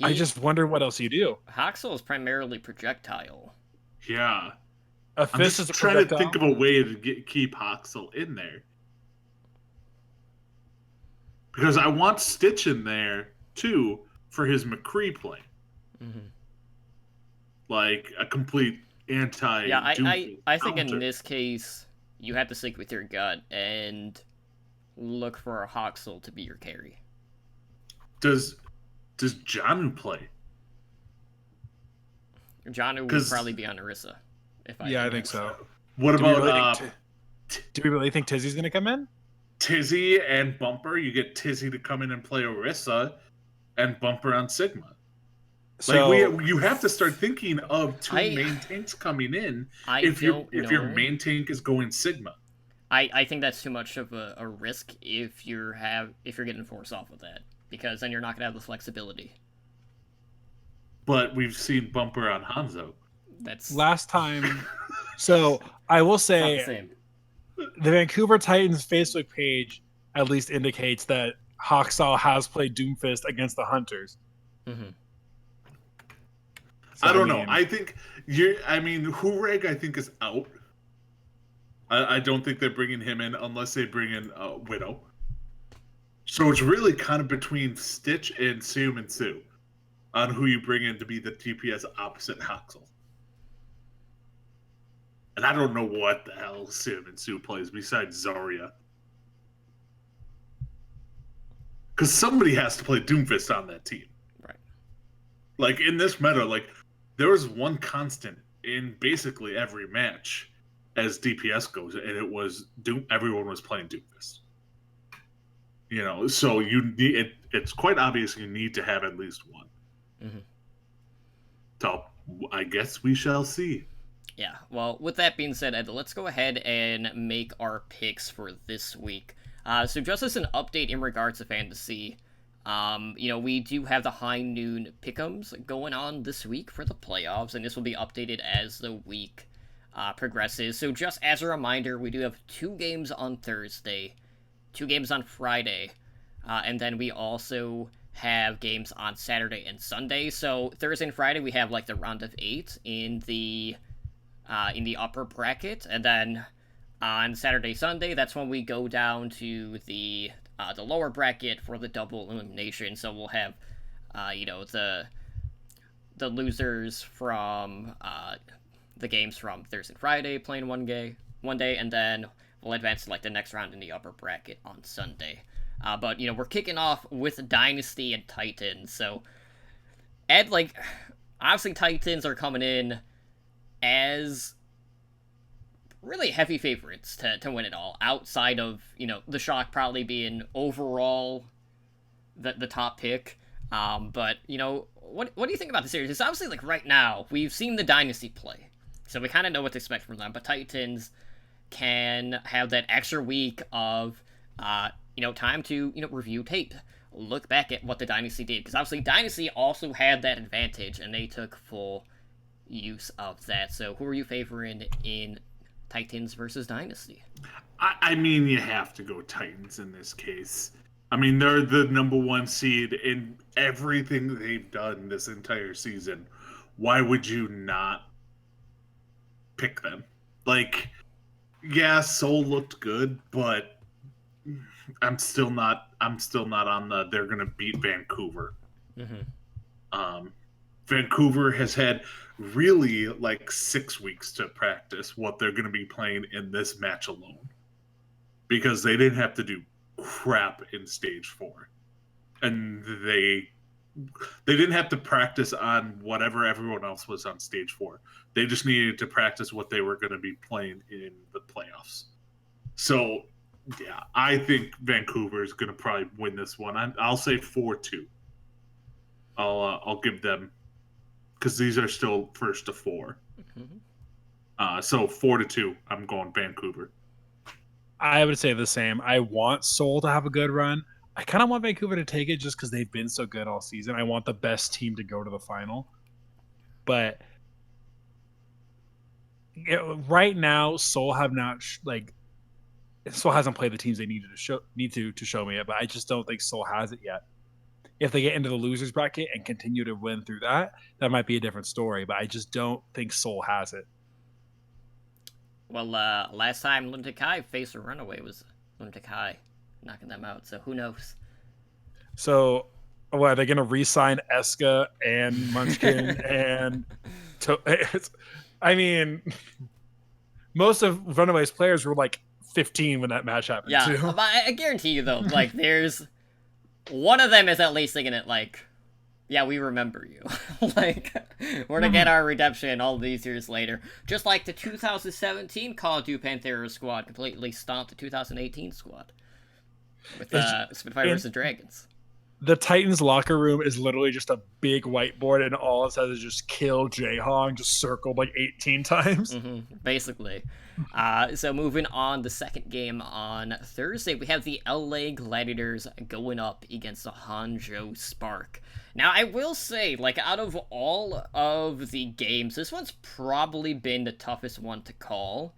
I just wonder what else you do. Haxel is primarily projectile. Yeah. A I'm fist just is trying to think of a way to keep Haxel in there. Because I want Stitch in there, too, for his McCree play. Mm-hmm. Like, a complete anti Yeah, I think counter. in this case, you have to stick with your gut and look for a Haxel to be your carry. Does Janu play? Janu would probably be on Orisa. I think so. What about do we really think Tizzy's going to come in? Tizzy and Bumper? You get Tizzy to come in and play Orisa, and Bumper on Sigma. So like you have to start thinking of two main tanks coming in. If your main tank is going Sigma, I think that's too much of a risk if you're getting forced off with that, because then you're not gonna have the flexibility. But we've seen Bumper on Hanzo. That's last time. So I will say, the Vancouver Titans Facebook page at least indicates that Haxel has played Doomfist against the Hunters. Mm-hmm. So, I don't know. I think Hureg, I think, is out. I don't think they're bringing him in unless they bring in Widow. So it's really kind of between Stitch and Seum and Sue on who you bring in to be the TPS opposite Haxel. And I don't know what the hell Seum and Sue plays besides Zarya. Because somebody has to play Doomfist on that team. Right. Like, in this meta, like, there was one constant in basically every match as DPS goes, and it was everyone was playing Doomfist. You know, so it's quite obvious you need to have at least one. Mm-hmm. So I guess we shall see. Yeah, well, with that being said, Ed, let's go ahead and make our picks for this week. So just as an update in regards to fantasy, we do have the high noon pick'ems going on this week for the playoffs, and this will be updated as the week progresses. So just as a reminder, we do have 2 games on Thursday, 2 games on Friday, and then we also have games on Saturday and Sunday. So Thursday and Friday we have like the round of 8 in the upper bracket, and then on Saturday, Sunday, that's when we go down to the lower bracket for the double elimination. So we'll have, the losers from the games from Thursday and Friday playing one day, and then we'll advance to like the next round in the upper bracket on Sunday. But we're kicking off with Dynasty and Titans. So Ed, like, obviously Titans are coming in as really heavy favorites to win it all, outside of, the Shock probably being overall the top pick. But, what do you think about the series? It's obviously, like, right now, we've seen the Dynasty play, so we kind of know what to expect from them, but Titans can have that extra week of, time to, review tape, look back at what the Dynasty did, because obviously Dynasty also had that advantage, and they took full use of that. So who are you favoring in Titans versus Dynasty? I mean, you have to go Titans in this case. I mean, they're the number 1 seed in everything they've done this entire season. Why would you not pick them? Like, yeah, Seoul looked good, but I'm still not on the they're going to beat Vancouver. Vancouver has had really like 6 weeks to practice what they're going to be playing in this match alone, because they didn't have to do crap in stage 4, and they didn't have to practice on whatever everyone else was on stage 4. They just needed to practice what they were going to be playing in the playoffs. So yeah, I think Vancouver is going to probably win this one. I'll say 4-2. I'll give them, because these are still first to 4. So 4-2. I'm going Vancouver. I would say the same. I want Seoul to have a good run. I kind of want Vancouver to take it just because they've been so good all season. I want the best team to go to the final. But right now, Seoul have not Seoul hasn't played the teams they need to show me it. But I just don't think Seoul has it yet. If they get into the losers bracket and continue to win through that might be a different story. But I just don't think Seoul has it. Well, last time Olympic High faced a runaway was Olympic High knocking them out, so who knows? So, what, are they going to re-sign Eska and Munchkin and... I mean, most of Runaways players were like 15 when that match happened, yeah, too. I guarantee you, though, like, there's... One of them is at least thinking it, like, yeah, we remember you. Like, we're gonna get our redemption all these years later. Just like the 2017 Call of Duty Panthera squad completely stomped the 2018 squad. With Spitfire vs. Dragons. The Titans locker room is literally just a big whiteboard, and all it says is just kill Jayhong, just circled like 18 times. Basically. So moving on, the second game on Thursday, we have the LA Gladiators going up against the Hangzhou Spark. Now, I will say, like, out of all of the games, this one's probably been the toughest one to call.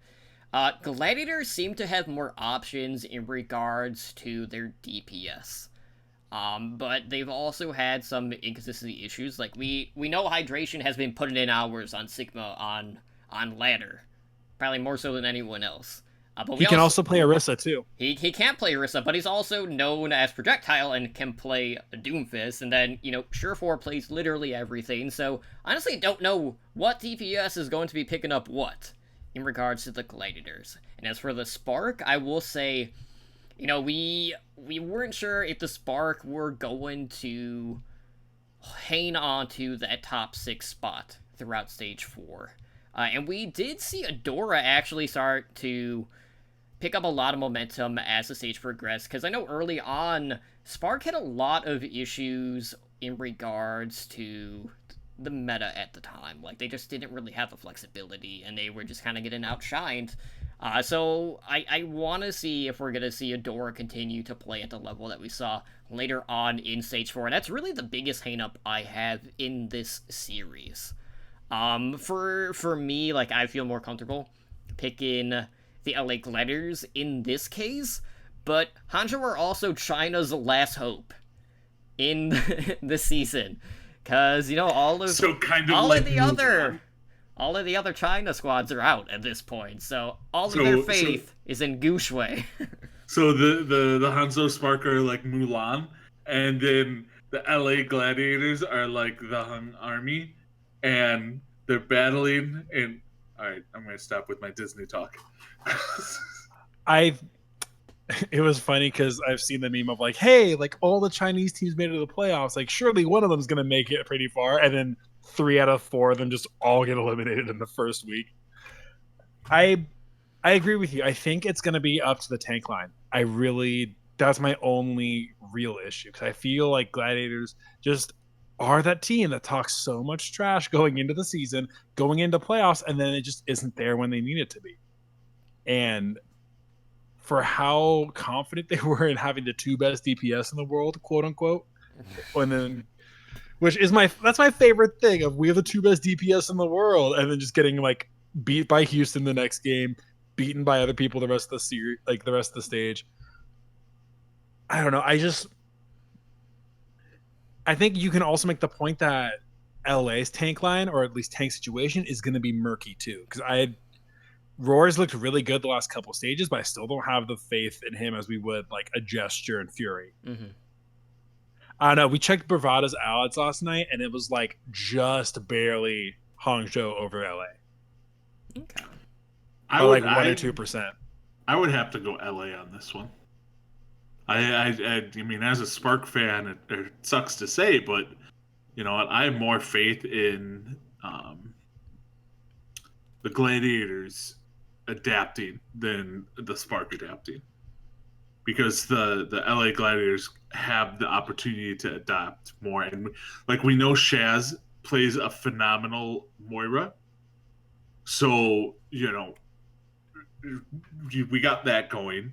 Gladiators seem to have more options in regards to their DPS. But they've also had some inconsistency issues. Like, we know Hydration has been putting in hours on Sigma on ladder. Probably more so than anyone else. But he can also play Orisa, too. He can't play Orisa, but he's also known as Projectile and can play Doomfist. And then, Surefour plays literally everything. So, honestly, don't know what DPS is going to be picking up what in regards to the Gladiators. And as for the Spark, I will say... we weren't sure if the Spark were going to hang on to that top 6 spot throughout Stage 4. And we did see Adora actually start to pick up a lot of momentum as the stage progressed, because I know early on, Spark had a lot of issues in regards to the meta at the time. Like, they just didn't really have the flexibility, and they were just kind of getting outshined. So I want to see if we're going to see Adora continue to play at the level that we saw later on in Stage 4. And that's really the biggest hang-up I have in this series. For me, like, I feel more comfortable picking the LA Gladiators in this case. But Hangzhou are also China's last hope in the season. Because, all of the other China squads are out at this point, so all of their faith is in Guxue. So the Hangzhou Spark are like Mulan, and then the LA Gladiators are like the Hun Army, and they're battling. And all right, I'm gonna stop with my Disney talk. It was funny because I've seen the meme of like, hey, like all the Chinese teams made it to the playoffs. Like, surely one of them's gonna make it pretty far, and then 3 out of 4 of them just all get eliminated in the first week. I agree with you. I think it's going to be up to the tank line. That's my only real issue, because I feel like Gladiators just are that team that talks so much trash going into the season, going into playoffs, and then it just isn't there when they need it to be. And for how confident they were in having the 2 best DPS in the world, quote unquote, and then... Which is that's my favorite thing of we have the 2 best DPS in the world, and then just getting like beat by Houston the next game, beaten by other people the rest of the series, like the rest of the stage. I don't know. I think you can also make the point that LA's tank line, or at least tank situation, is going to be murky too. Because Roar's looked really good the last couple stages, but I still don't have the faith in him as we would like a Gesture and Fury. Mm-hmm. I don't know. We checked Bravada's odds last night, and it was like just barely Hangzhou over LA. Okay. By like 1 or 2%. I would have to go LA on this one. I mean, as a Spark fan, it sucks to say, but you know what? I have more faith in the Gladiators adapting than the Spark adapting, because the LA Gladiators have the opportunity to adapt more, and like we know Shaz plays a phenomenal Moira, so you know we got that going.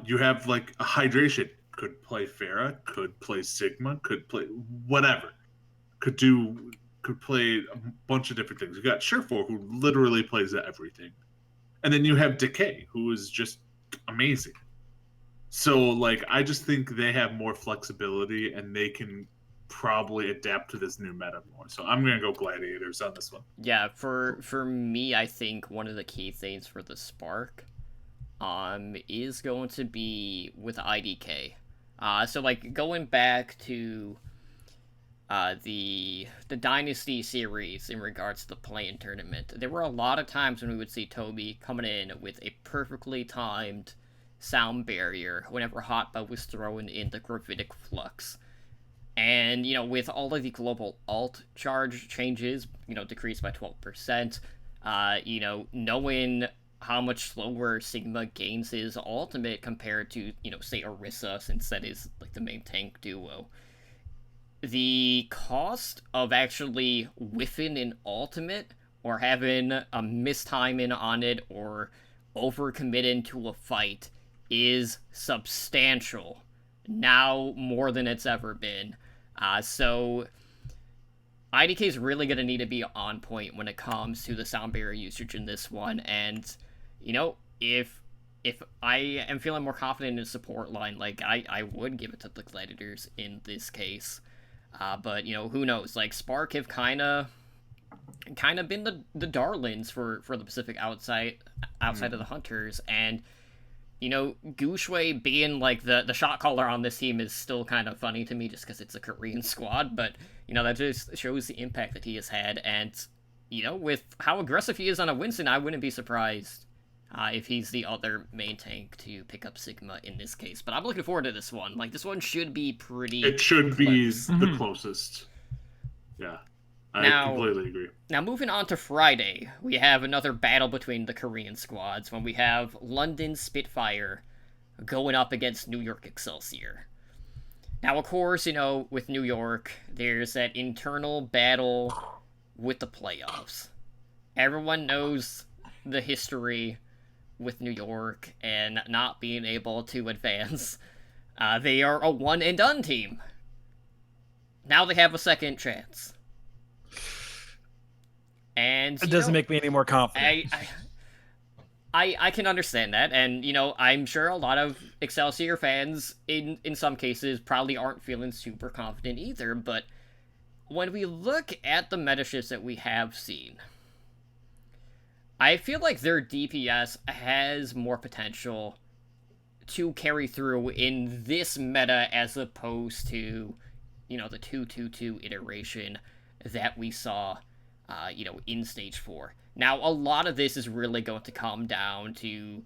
You have like a Hydration, could play Pharah, could play Sigma, could play whatever, could play a bunch of different things. You got Surefour, who literally plays everything, and then you have Decay, who is just amazing. So like I just think they have more flexibility and they can probably adapt to this new meta more. So I'm gonna go Gladiators on this one. Yeah, for me, I think one of the key things for the Spark is going to be with IDK. So like going back to the Dynasty series in regards to the play-in tournament, there were a lot of times when we would see Toby coming in with a perfectly timed sound barrier whenever Hotba was thrown in the Gravitic Flux. And, you know, with all of the global alt charge changes, you know, decreased by 12%, you know, knowing how much slower Sigma gains his ultimate compared to, you know, say Orisa, since that is, like, the main tank duo. The cost of actually whiffing an ultimate, or having a mistiming on it, or overcommitting to a fight, is substantial. Now more than it's ever been. So IDK is really going to need to be on point when it comes to the sound barrier usage in this one. And, you know, if I am feeling more confident in the support line, like, I would give it to the Gladiators in this case. But, you know, who knows? Like, Spark have kind of been the darlings for the Pacific outside of the Hunters. And, you know, Guxue being, like, the shot caller on this team is still kind of funny to me just because it's a Korean squad, but, you know, that just shows the impact that he has had, and, you know, with how aggressive he is on a Winston, I wouldn't be surprised if he's the other main tank to pick up Sigma in this case. But I'm looking forward to this one. Like, this one should be pretty It should be close. the closest. Yeah. I completely agree. Now, moving on to Friday, we have another battle between the Korean squads when we have London Spitfire going up against New York Excelsior. Now, of course, you know, with New York, there's that internal battle with the playoffs. Everyone knows the history with New York and not being able to advance. They are a one-and-done team. Now they have a second chance. And it doesn't make me any more confident. I can understand that, and, you know, I'm sure a lot of Excelsior fans, in some cases, probably aren't feeling super confident either, but when we look at the meta shifts that we have seen, I feel like their DPS has more potential to carry through in this meta as opposed to, you know, the 2-2-2 iteration that we saw you know, in Stage 4. Now, a lot of this is really going to come down to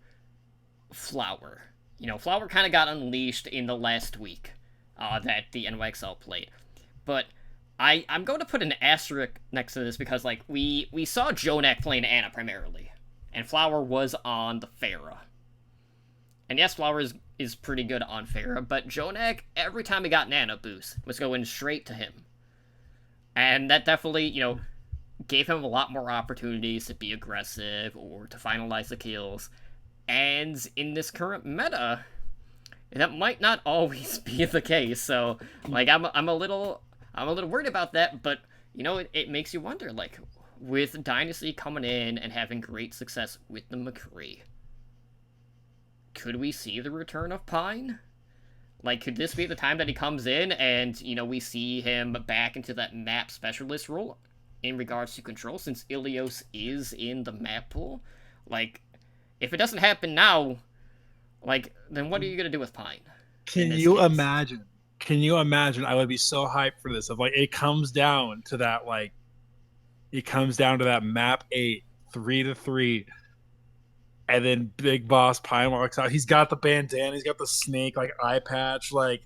Flower. You know, Flower kind of got unleashed in the last week that the NYXL played. But I'm going to put an asterisk next to this because, like, we saw Jonak playing Ana primarily, and Flower was on the Pharah. And yes, Flower is pretty good on Pharah, but Jonak, every time he got an Ana boost, was going straight to him. And that definitely, you know, gave him a lot more opportunities to be aggressive or to finalize the kills. And in this current meta, that might not always be the case. So, like, I'm a little worried about that, but, you know, it makes you wonder, like, with Dynasty coming in and having great success with the McCree, could we see the return of Pine? Like, could this be the time that he comes in and, you know, we see him back into that map specialist role in regards to control, since Ilios is in the map pool? Like, if it doesn't happen now, like, then what are you gonna do with Pine? In Can this you case? imagine? Can you imagine? I would be so hyped for this. Of like, it comes down to that, map 8, 3-3, and then Big Boss Pine walks out. He's got the bandana, he's got the snake like eye patch. Like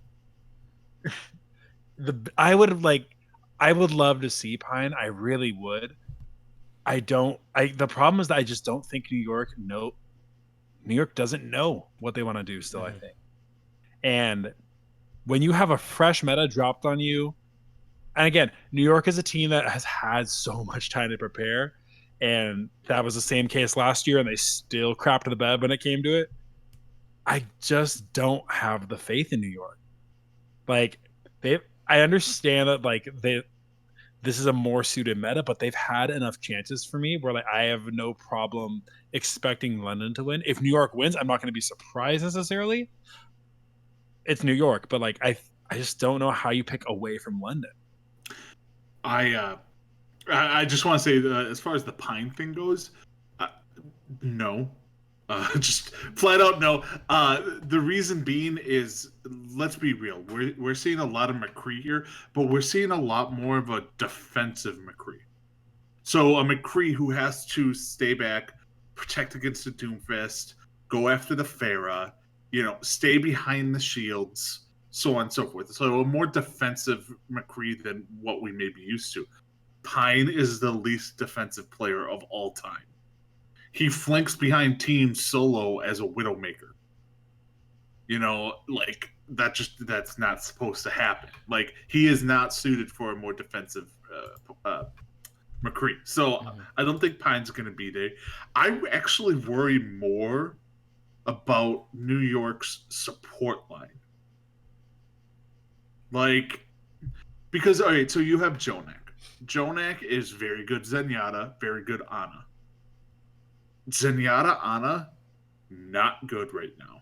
I would love to see Pine. I really would. I don't. I The problem is that I just don't think New York doesn't know what they want to do. Still, I think, and when you have a fresh meta dropped on you, and again, New York is a team that has had so much time to prepare, and that was the same case last year, and they still crapped the bed when it came to it. I just don't have the faith in New York. Like I understand that this is a more suited meta, but they've had enough chances for me where like I have no problem expecting London to win. If New York wins, I'm not going to be surprised necessarily. It's New York, but like I just don't know how you pick away from London. I just want to say that as far as the Pine thing goes, no. Just flat out no. The reason being is, let's be real. We're seeing a lot of McCree here, but we're seeing a lot more of a defensive McCree. So a McCree who has to stay back, protect against the Doomfist, go after the Pharah, stay behind the shields, so on and so forth. So a more defensive McCree than what we may be used to. Pine is the least defensive player of all time. He flanks behind teams solo as a Widowmaker. Like that's not supposed to happen. Like he is not suited for a more defensive McCree. So I don't think Pine's going to be there. I actually worry more about New York's support line. Like, because, all right, so you have Jonak. Jonak is very good Zenyatta, very good Ana. Zenyatta Ana, not good right now.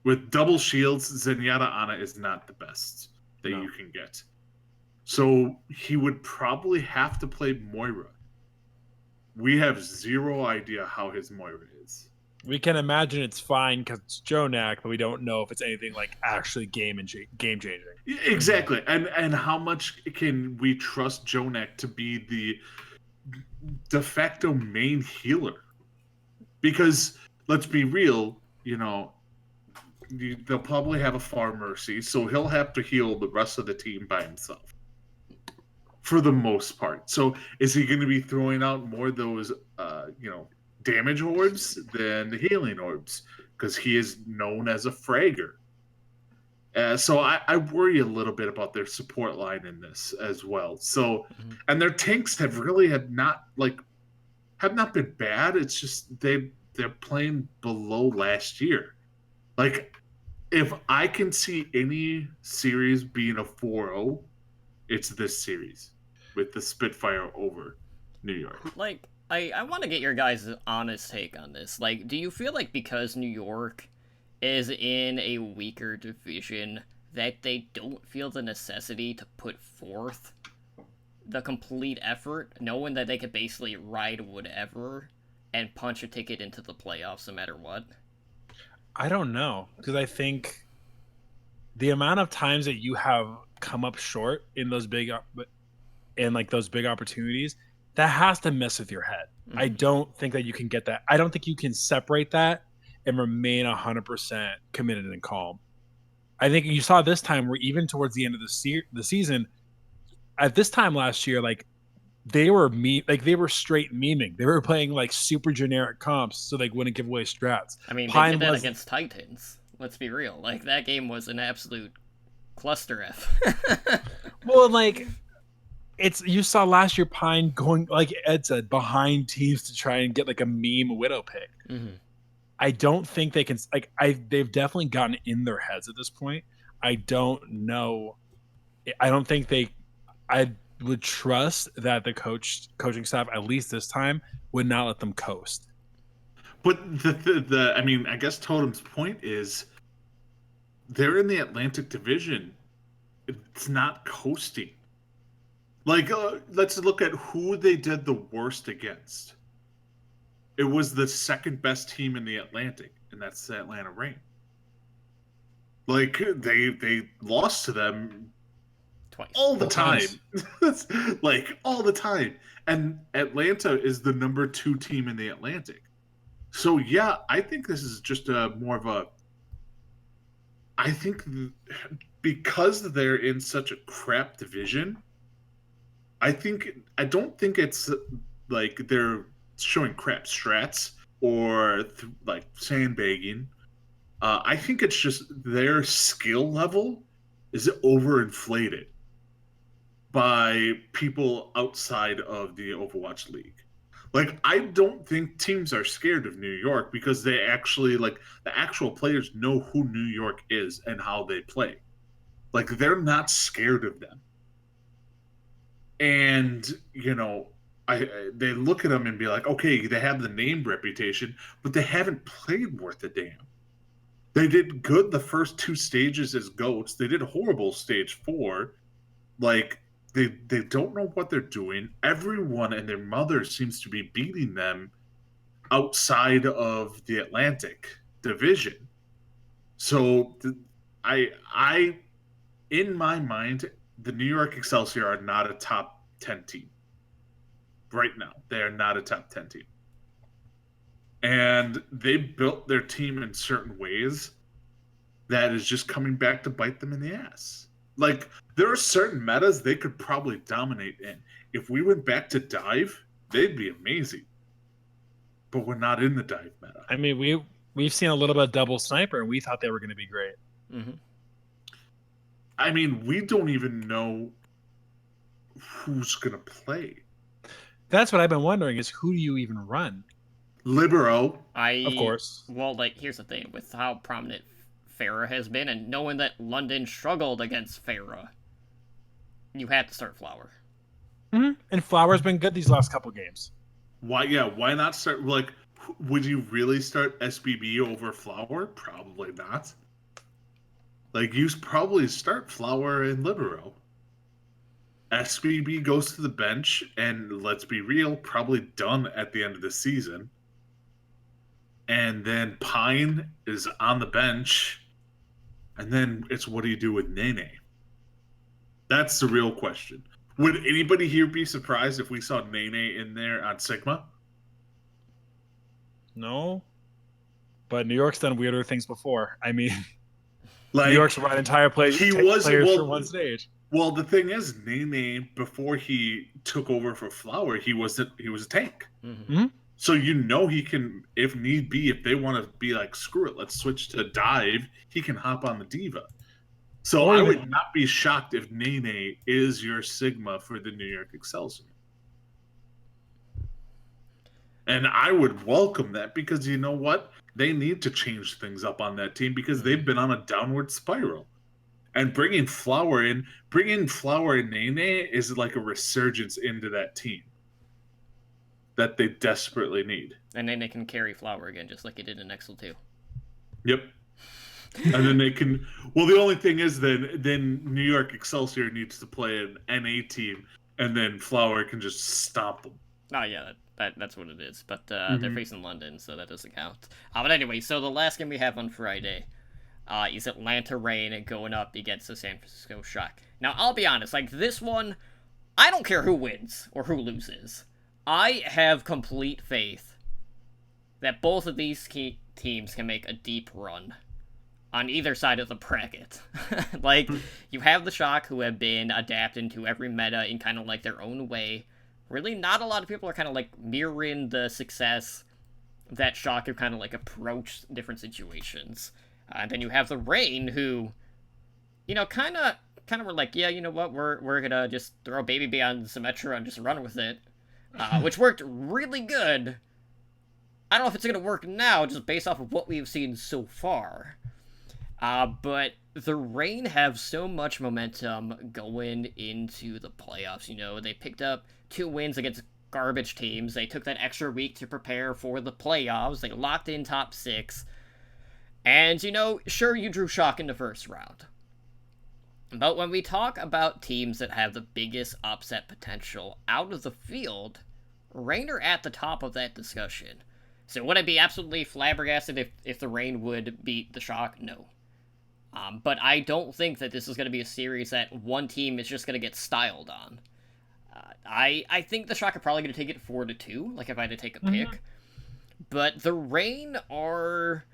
With double shields, Zenyatta Ana is not the best that you can get. So he would probably have to play Moira. We have zero idea how his Moira is. We can imagine it's fine because it's Jonak, but we don't know if it's anything like actually game changing. Exactly, and how much can we trust Jonak to be the de facto main healer? Because let's be real, they'll probably have a Far Mercy, so he'll have to heal the rest of the team by himself for the most part. So is he going to be throwing out more of those, damage orbs than the healing orbs? Because he is known as a fragger. So I worry a little bit about their support line in this as well. So, and their tanks have not been bad. It's just they're playing below last year. Like, if I can see any series being a 4-0, it's this series with the Spitfire over New York. Like, I want to get your guys' honest take on this. Like, do you feel like because New York is in a weaker division that they don't feel the necessity to put forth the complete effort, knowing that they could basically ride whatever and punch a ticket into the playoffs no matter what? I don't know, because I think the amount of times that you have come up short in those big opportunities, that has to mess with your head. I don't think that you can get that. I don't think you can separate that and remain 100% committed and calm. I think you saw this time where even towards the end of the season, at this time last year, like they were straight memeing. They were playing like super generic comps so they wouldn't give away strats. I mean, they did that against Titans. Let's be real. Like, that game was an absolute cluster F. Well, like, you saw last year Pine going, like Ed said, behind teams to try and get like a meme widow pick. I don't think they can, like, they've definitely gotten in their heads at this point. I don't know. I don't think I would trust that the coaching staff, at least this time, would not let them coast. But I mean, I guess Totem's point is they're in the Atlantic Division. It's not coasting. Like, let's look at who they did the worst against. it was the second best team in the Atlantic, and that's the Atlanta Reign. Like they lost to them Twice. all the Both time. times. Like all the time. And Atlanta is the number 2 team in the Atlantic. So yeah, I think this is just more of a I think because they're in such a crap division, I don't think it's like they're showing crap strats or like sandbagging. I think it's just their skill level is overinflated by people outside of the Overwatch League. Like, I don't think teams are scared of New York because they actually, like, the actual players know who New York is and how they play. Like, they're not scared of them. And, you know, they look at them and be like, okay, they have the name reputation, but they haven't played worth a damn. They did good the first 2 stages as GOATs. They did horrible stage 4. Like, they don't know what they're doing. Everyone and their mother seems to be beating them outside of the Atlantic division. So I in my mind, the New York Excelsior are not a top 10 team. Right now, they are not a top 10 team. And they built their team in certain ways that is just coming back to bite them in the ass. Like, there are certain metas they could probably dominate in. If we went back to dive, they'd be amazing. But we're not in the dive meta. I mean, we've seen a little bit of double sniper, and we thought they were going to be great. Mm-hmm. I mean, we don't even know who's going to play. That's what I've been wondering: is who do you even run? Libero. Of course. Well, like, here's the thing. With how prominent Pharah has been, and knowing that London struggled against Pharah, you had to start Flower. Mm-hmm. And Flower's been good these last couple games. Why not start, like, would you really start SBB over Flower? Probably not. Like, you probably start Flower and Libero. SBB goes to the bench, and let's be real, probably done at the end of the season. And then Pine is on the bench, and then it's what do you do with Nene? That's the real question. Would anybody here be surprised if we saw Nene in there on Sigma? No. But New York's done weirder things before. I mean, Like, New York's run entire players players from one stage. Well, the thing is, Nene, before he took over for Flower, he was a tank. Mm-hmm. So you know he can, if need be, if they want to be like, screw it, let's switch to dive, he can hop on the Diva. So I would not be shocked if Nene is your Sigma for the New York Excelsior. And I would welcome that because you know what? They need to change things up on that team because they've been on a downward spiral. And bringing Flower and Nene is like a resurgence into that team that they desperately need. And then they can carry Flower again, just like he did in Excel 2. Yep. And then they can. Well, the only thing is, then New York Excelsior needs to play an NA team, and then Flower can just stomp them. Oh yeah, that's what it is. But they're facing London, so that doesn't count. But anyway, so the last game we have on Friday is Atlanta Reign going up against the San Francisco Shock. Now, I'll be honest, like this one, I don't care who wins or who loses. I have complete faith that both of these key teams can make a deep run on either side of the bracket. Like, you have the Shock, who have been adapting to every meta in kind of like their own way. Really, not a lot of people are kind of like mirroring the success that Shock have kind of like approached different situations. And then you have the Reign, who, you know, kind of were like, yeah, you know what, we're gonna just throw Baby B on Symmetra and just run with it. Which worked really good. I don't know if it's gonna work now, just based off of what we've seen so far. But the Reign have so much momentum going into the playoffs. You know, they picked up 2 wins against garbage teams. They took that extra week to prepare for the playoffs. They locked in top 6. And, you know, sure, you drew Shock in the first round. But when we talk about teams that have the biggest upset potential out of the field, Reign are at the top of that discussion. So would I be absolutely flabbergasted if the Reign would beat the Shock? No. But I don't think that this is going to be a series that one team is just going to get styled on. I think the Shock are probably going to take it 4-2, like if I had to take a pick. But the Reign are,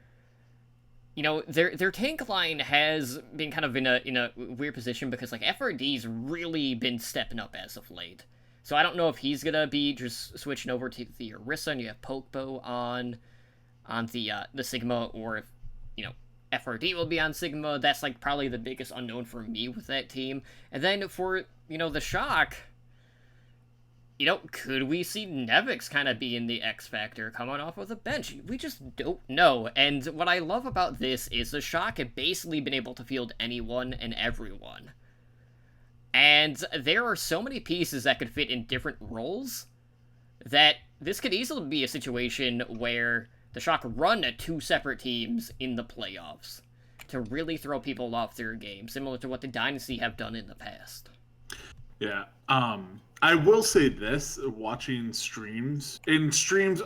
their tank line has been kind of in a weird position because like FRD's really been stepping up as of late. So I don't know if he's gonna be just switching over to the Orisa and you have Pokebo on the Sigma, or if FRD will be on Sigma. That's like probably the biggest unknown for me with that team. And then for the Shock, could we see Nevix kind of be in the X Factor coming off of the bench? We just don't know. And what I love about this is the Shock have basically been able to field anyone and everyone. And there are so many pieces that could fit in different roles that this could easily be a situation where the Shock run 2 separate teams in the playoffs to really throw people off their game, similar to what the Dynasty have done in the past. Yeah. I will say this, watching streams,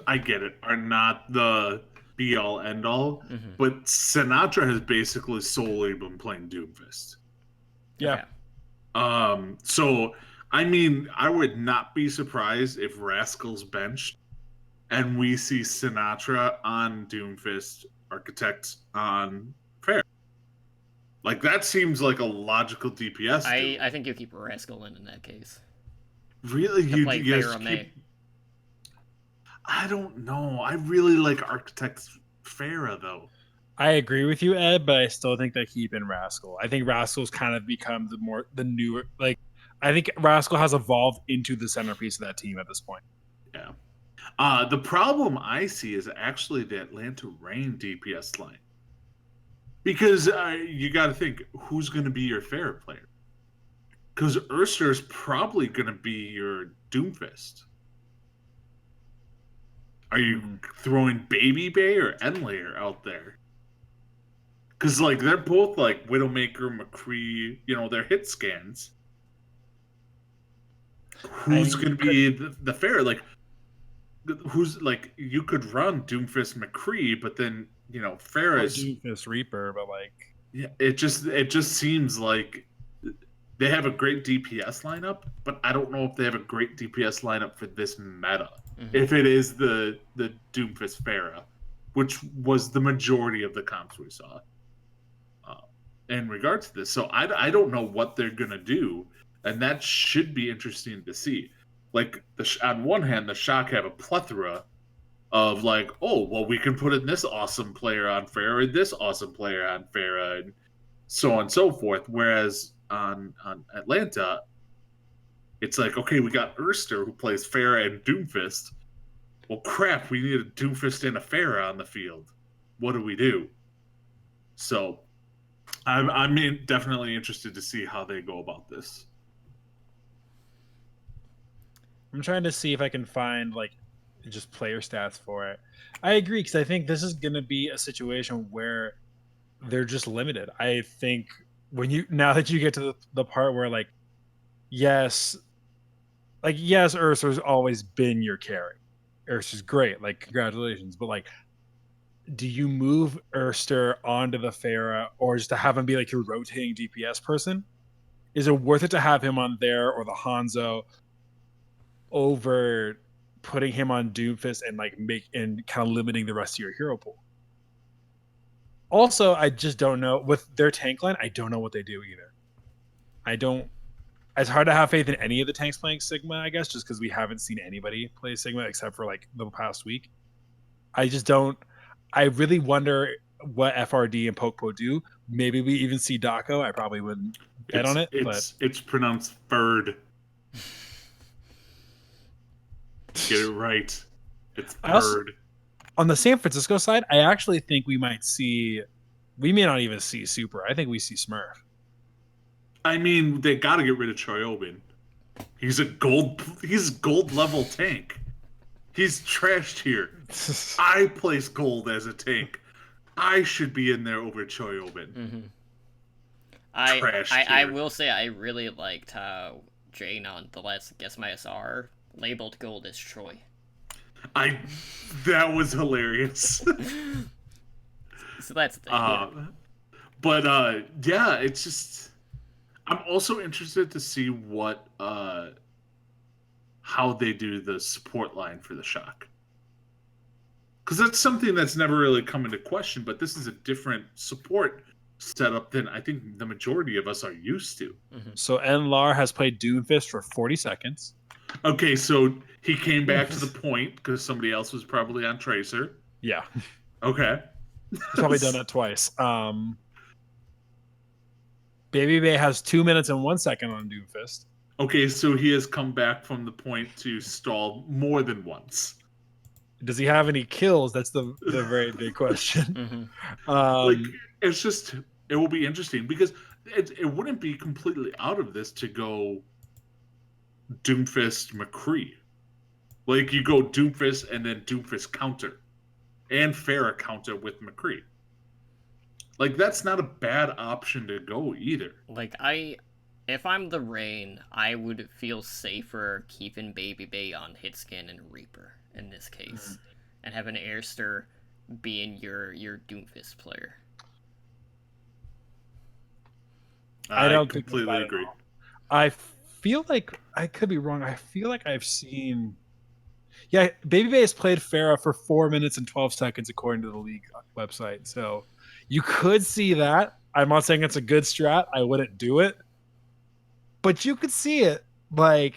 I get it, are not the be-all, end-all, but Sinatra has basically solely been playing Doomfist. Yeah. Okay. So, I mean, I would not be surprised if Rascal's benched and we see Sinatra on Doomfist, Architect on Fair. Like, that seems like a logical DPS. I think you keep Rascal in that case. Really? You play guys Pharaoh May. I don't know. I really like Architect Farah, though. I agree with you, Ed, but I still think they keep in Rascal. I think Rascal's kind of become the newer, like, I think Rascal has evolved into the centerpiece of that team at this point. Yeah. The problem I see is actually the Atlanta Reign DPS line. Because you got to think, who's going to be your Farah player? Because Ursa's probably going to be your Doomfist. Are you throwing Baby Bay or Enlayer out there? Because, like, they're both, like, Widowmaker, McCree, their hit scans. Who's going to be the Farah? Like, who's, like, you could run Doomfist McCree, but then, Farah's... Doomfist Reaper, but, like... Yeah, it just seems like they have a great DPS lineup, but I don't know if they have a great DPS lineup for this meta. If it is the Doomfist Farah, which was the majority of the comps we saw in regards to this. So I don't know what they're going to do, and that should be interesting to see. Like, on one hand, the Shock have a plethora of, like, oh, well, we can put in this awesome player on Farah and this awesome player on Farah, and so on and so forth. Whereas on Atlanta, it's like, okay, we got Urster who plays Farah and Doomfist. Well, crap, we need a Doomfist and a Farah on the field. What do we do? So, I'm definitely interested to see how they go about this. I'm trying to see if I can find, like, just player stats for it. I agree, because I think this is going to be a situation where they're just limited. I think now that you get to the part where, like, yes, Ursa's always been your carry. Ursa's great, like, congratulations. But, like, do you move Urster onto the Farah, or just to have him be, like, your rotating DPS person? Is it worth it to have him on there or the Hanzo over putting him on Doomfist and, like, and kind of limiting the rest of your hero pool? Also, I just don't know with their tank line. I don't know what they do either. It's hard to have faith in any of the tanks playing Sigma, I guess, just because we haven't seen anybody play Sigma except for, like, the past week. I really wonder what FRD and Pokpo do. Maybe we even see Dako. I probably wouldn't bet on it. It's pronounced Bird. Get it right. It's Bird. On the San Francisco side, I actually think we may not even see Super. I think we see Smurf. I mean, they got to get rid of Choyobin. He's gold level tank. He's trashed here. I place gold as a tank. I should be in there over Choyobin. I will say I really liked how Jane on the last Guess My SR labeled gold as Troy. That was hilarious. So that's the thing. Yeah, it's just I'm also interested to see what how they do the support line for the Shock. Because that's something that's never really come into question, but this is a different support setup than I think the majority of us are used to. So Enlar has played Doomfist for 40 seconds. Okay, so he came back to the point because somebody else was probably on Tracer. Yeah. Okay. He's probably done that twice. Baby Bay has 2 minutes and 1 second on Doomfist. Okay, so he has come back from the point to stall more than once. Does he have any kills? That's the very big question. It's just, it will be interesting because it wouldn't be completely out of this to go Doomfist McCree. Like, you go Doomfist and then Doomfist counter. And Pharah counter with McCree. Like, that's not a bad option to go either. Like, if I'm the Rain, I would feel safer keeping Baby Bay on Hitscan and Reaper in this case. And have an Airster being your Doomfist player. I don't completely agree. I feel like, I could be wrong, I feel like I've seen... Yeah, Baby Bay has played Pharah for 4 minutes and 12 seconds according to the league website. So you could see that. I'm not saying it's a good strat. I wouldn't do it. But you could see it. Like,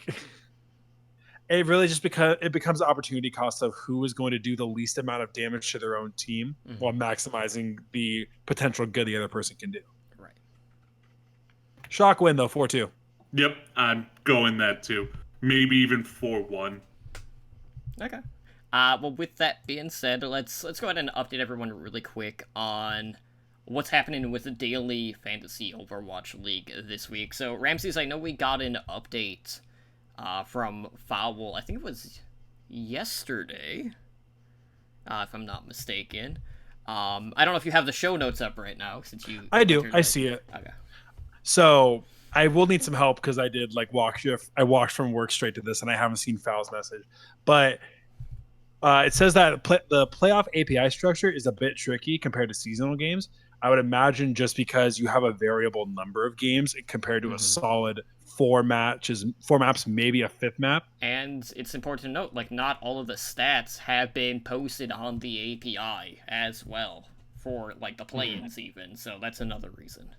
it really just becomes the opportunity cost of who is going to do the least amount of damage to their own team while maximizing the potential good the other person can do. Right. Shock win, though, 4-2. Yep, I'm going that too. Maybe even 4-1. Okay. Well, with that being said, let's go ahead and update everyone really quick on what's happening with the daily fantasy Overwatch League this week. So, Ramses, I know we got an update from Fowl. I think it was yesterday, if I'm not mistaken. I don't know if you have the show notes up right now, since you. I do. I see it. Okay. So I will need some help because I did like walk shift. I walked from work straight to this, and I haven't seen Fowl's message. But it says that the playoff API structure is a bit tricky compared to seasonal games. I would imagine just because you have a variable number of games compared to a solid 4 maps, maybe a 5th map. And it's important to note, like, not all of the stats have been posted on the API as well for, like, the play-ins even. So that's another reason.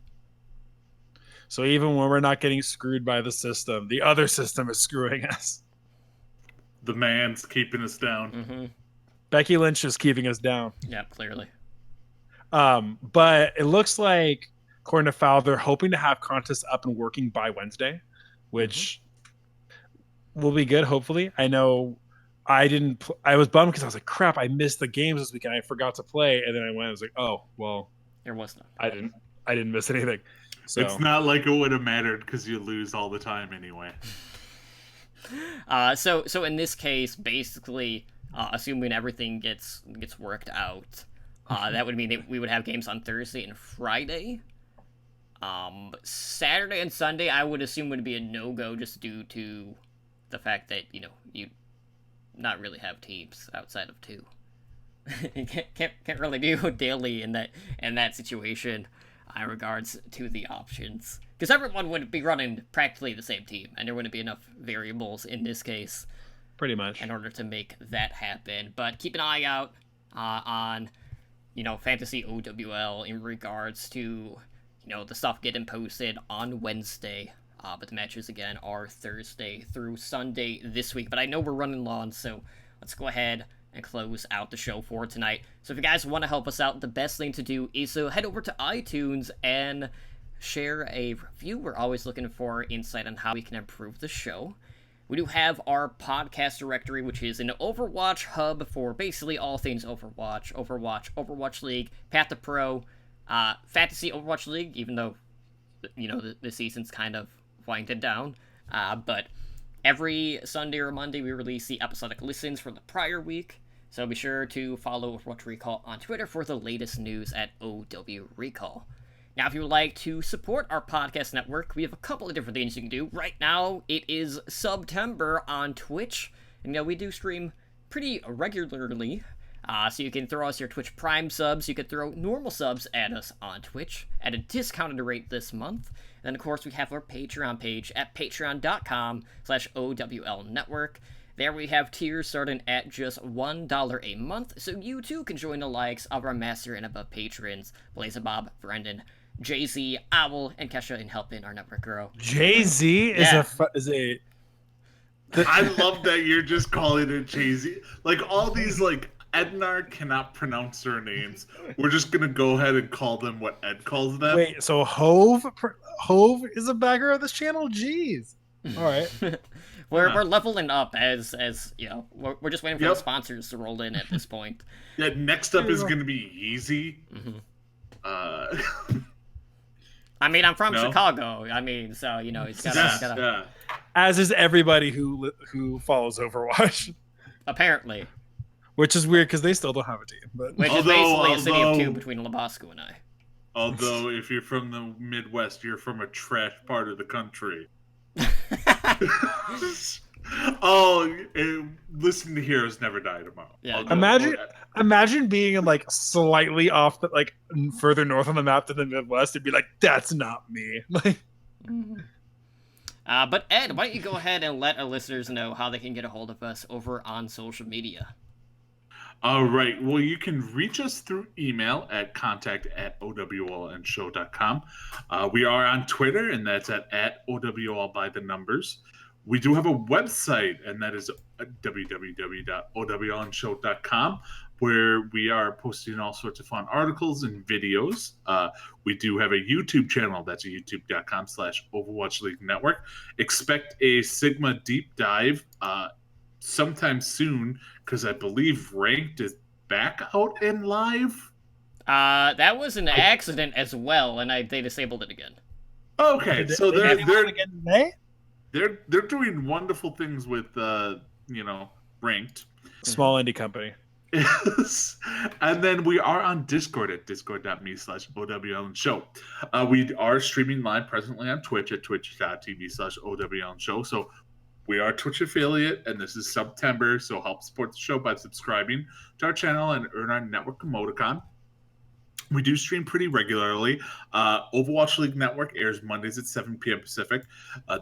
So even when we're not getting screwed by the system, the other system is screwing us. The man's keeping us down. Becky Lynch is keeping us down. Yeah, clearly. But it looks like, according to Fowl, they're hoping to have contests up and working by Wednesday, which will be good, hopefully. I know I didn't... I was bummed because I was like, crap, I missed the games this weekend. I forgot to play. And then I was like, oh, well... There was none. I didn't miss anything. So. It's not like it would have mattered because you lose all the time anyway. So in this case, basically, assuming everything gets worked out, that would mean that we would have games on Thursday and Friday. Saturday and Sunday, I would assume would be a no-go just due to the fact that, you not really have teams outside of 2. You can't really do daily in that situation in regards to the options. Because everyone would be running practically the same team, and there wouldn't be enough variables in this case. Pretty much. In order to make that happen. But keep an eye out on, Fantasy OWL in regards to, the stuff getting posted on Wednesday. But the matches, again, are Thursday through Sunday this week. But I know we're running long, so let's go ahead and close out the show for tonight. So if you guys want to help us out, the best thing to do is to head over to iTunes and share a review. We're always looking for insight on how we can improve the show. We do have our podcast directory, which is an Overwatch hub for basically all things Overwatch, Overwatch League, Path to Pro, Fantasy Overwatch League, even though, the season's kind of winding down. But every Sunday or Monday, we release the episodic listens for the prior week. So be sure to follow Overwatch Recall on Twitter for the latest news at OW Recall. Now, if you would like to support our podcast network, we have a couple of different things you can do. Right now, it is September on Twitch. And, we do stream pretty regularly. So you can throw us your Twitch Prime subs, you can throw normal subs at us on Twitch at a discounted rate this month. And then, of course, we have our Patreon page at patreon.com/OWL Network. There we have tiers starting at just $1 a month, so you too can join the likes of our master and above patrons, Blazabob, Brendan, Jay-Z, Owl, and Kesha in helping our network grow. Jay-Z is a I love that you're just calling it Jay-Z. Like, all these, like, Ednar cannot pronounce their names. We're just going to go ahead and call them what Ed calls them. Wait, so Hove is a backer of this channel? Jeez. All right. We're leveling up as you know, we're just waiting for the sponsors to roll in at this point. Yeah, next up is going to be Yeezy. I mean, I'm from Chicago. I mean, so, you know, he's gotta... As is everybody who follows Overwatch. Apparently. Which is weird because they still don't have a team. But which is basically a city of two between Labasco and I. Although, if you're from the Midwest, you're from a trash part of the country. Listen to Heroes Never Die Tomorrow. Yeah, imagine being in, like, slightly off, the, like, further north on the map than the Midwest and be like, that's not me. Like, but Ed, why don't you go ahead and let our listeners know how they can get a hold of us over on social media? All right. Well, you can reach us through email at contact@owlnshow.com. We are on Twitter, and that's at OWL by the numbers. We do have a website, and that is www.owlnshow.com, where we are posting all sorts of fun articles and videos. We do have a YouTube channel. That's youtube.com/Overwatch League Network. Expect a Sigma deep dive sometime soon, because I believe Ranked is back out and live. That was an accident as well, and they disabled it again. Okay, so they're doing wonderful things with Ranked. Small indie company. Yes. And then we are on Discord at discord.me/OWLnshow. We are streaming live presently on Twitch at twitch.tv/OWLnshow. So we are a Twitch affiliate, and this is September, so help support the show by subscribing to our channel and earn our network emoticon. We do stream pretty regularly. Overwatch League Network airs Mondays at 7 p.m. Pacific.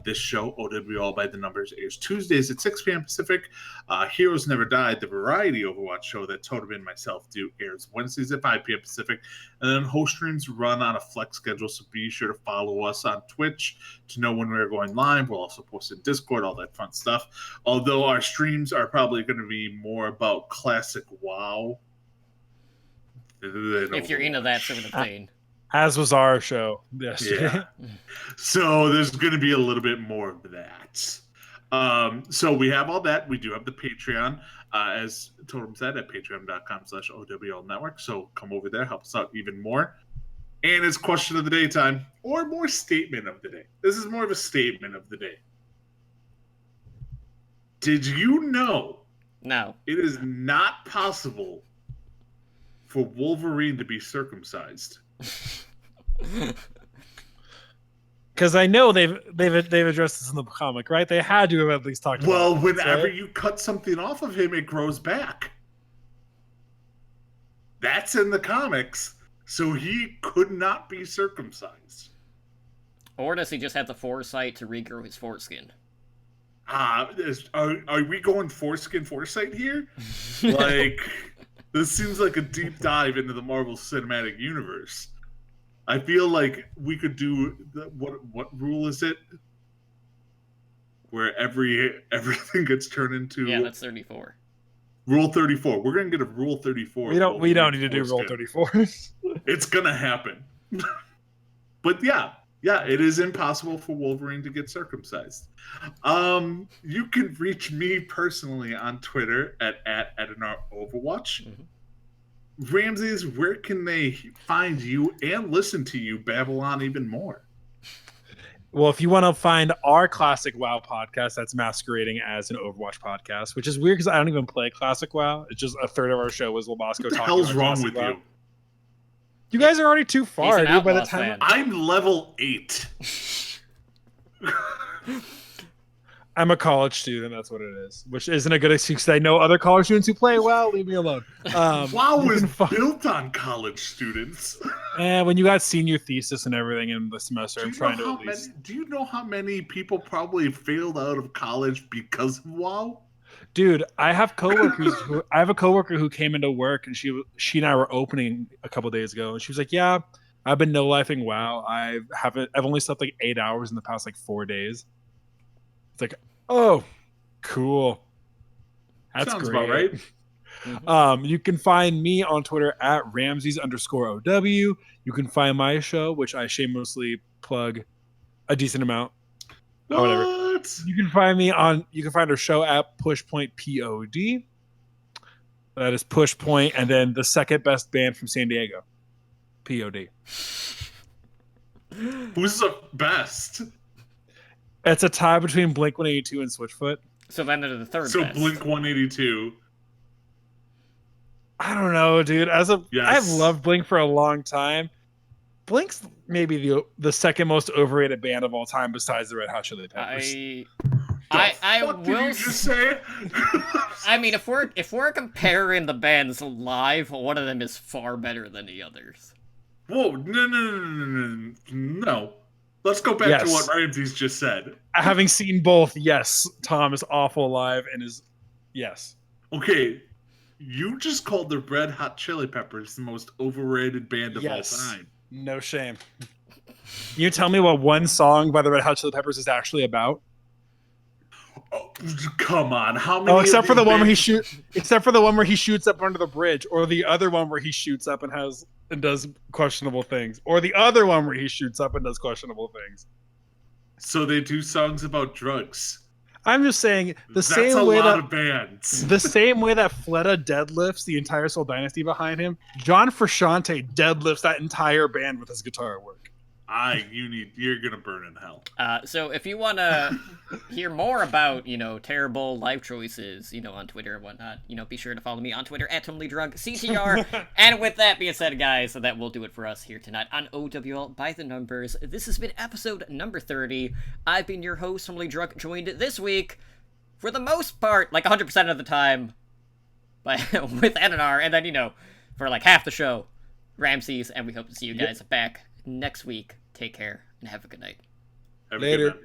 This show, OWL by the numbers, airs Tuesdays at 6 p.m. Pacific. Heroes Never Die, the variety Overwatch show that Totem and myself do, airs Wednesdays at 5 p.m. Pacific. And then host streams run on a flex schedule, so be sure to follow us on Twitch to know when we're going live. We'll also post in Discord, all that fun stuff. Although our streams are probably going to be more about classic WoW. If you're into that sort of thing. As was our show yesterday. Yeah. So there's going to be a little bit more of that. So we have all that. We do have the Patreon, as Totem said, at patreon.com/OWL Network. So come over there, help us out even more. And it's question of the day time, or more statement of the day. This is more of a statement of the day. Did you know? No. It is not possible for Wolverine to be circumcised. Because I know they've addressed this in the comic, right? They had to have at least talked about it. Well, whenever you cut something off of him, it grows back. That's in the comics, so he could not be circumcised. Or does he just have the foresight to regrow his foreskin? Are we going foreskin foresight here? Like... This seems like a deep dive into the Marvel Cinematic Universe. I feel like we could do what rule is it? Where everything gets turned into. Yeah, that's 34. Rule 34. We're gonna get a Rule 34. We don't need to do Rule 34. It's gonna happen. But yeah, it is impossible for Wolverine to get circumcised. You can reach me personally on Twitter at @EdinarOverwatch. Ramses, where can they find you and listen to you babble on even more? Well, if you want to find our Classic WoW podcast, that's masquerading as an Overwatch podcast, which is weird because I don't even play Classic WoW. It's just a third of our show was Labasco talking. What the hell's wrong Classic with WoW. you? You guys are already too far, dude. By the time I'm level 8. I'm a college student. That's what it is, which isn't a good excuse. I know other college students who play well. Leave me alone. WoW was built on college students. And when you got senior thesis and everything in the semester, I'm trying to at least. Do you know how many people probably failed out of college because of WoW? Dude, I have coworkers. I have a coworker who came into work, and she and I were opening a couple days ago, and she was like, "Yeah, I've been no lifing WoW. I've only slept like 8 hours in the past like 4 days." It's like, oh, cool. That's Sounds great. about right. You can find me on Twitter at Ramses_OW. You can find my show, which I shamelessly plug a decent amount. What? Whatever. You can find our show at Pushpoint POD. That is Pushpoint, and then the second best band from San Diego, POD. Who's the best? It's a tie between Blink 182 and Switchfoot. So then they're the third So best. Blink 182. I don't know, dude. I've loved Blink for a long time. Blink's maybe the second most overrated band of all time, besides the Red Hot Chili Peppers. I What did will you just say? I mean, if we're comparing the bands live, one of them is far better than the others. Whoa, no. Let's go back to what Ramses just said. Having seen both, yes, Tom is awful live and is yes. Okay, you just called the Red Hot Chili Peppers the most overrated band of all time. No shame. Can you tell me what one song by the Red Hot Chili Peppers is actually about? Oh, come on, how many? Except for the one where he shoots up under the bridge, or the other one where he shoots up and does questionable things, or the other one where he shoots up and does questionable things. So they do songs about drugs. I'm just saying the same way that Fleta deadlifts the entire Soul Dynasty behind him, John Frusciante deadlifts that entire band with his guitar work. You're gonna burn in hell. So if you want to hear more about, terrible life choices, on Twitter and whatnot, be sure to follow me on Twitter at Totally_DrunkCTR. And with that being said, guys, that will do it for us here tonight on OWL by the Numbers. This has been episode number 30. I've been your host, Totally Drunk, joined this week, for the most part, like 100% of the time, with NNR, and then, for like half the show, Ramses, and we hope to see you guys back next week. Take care and have a good night. Later.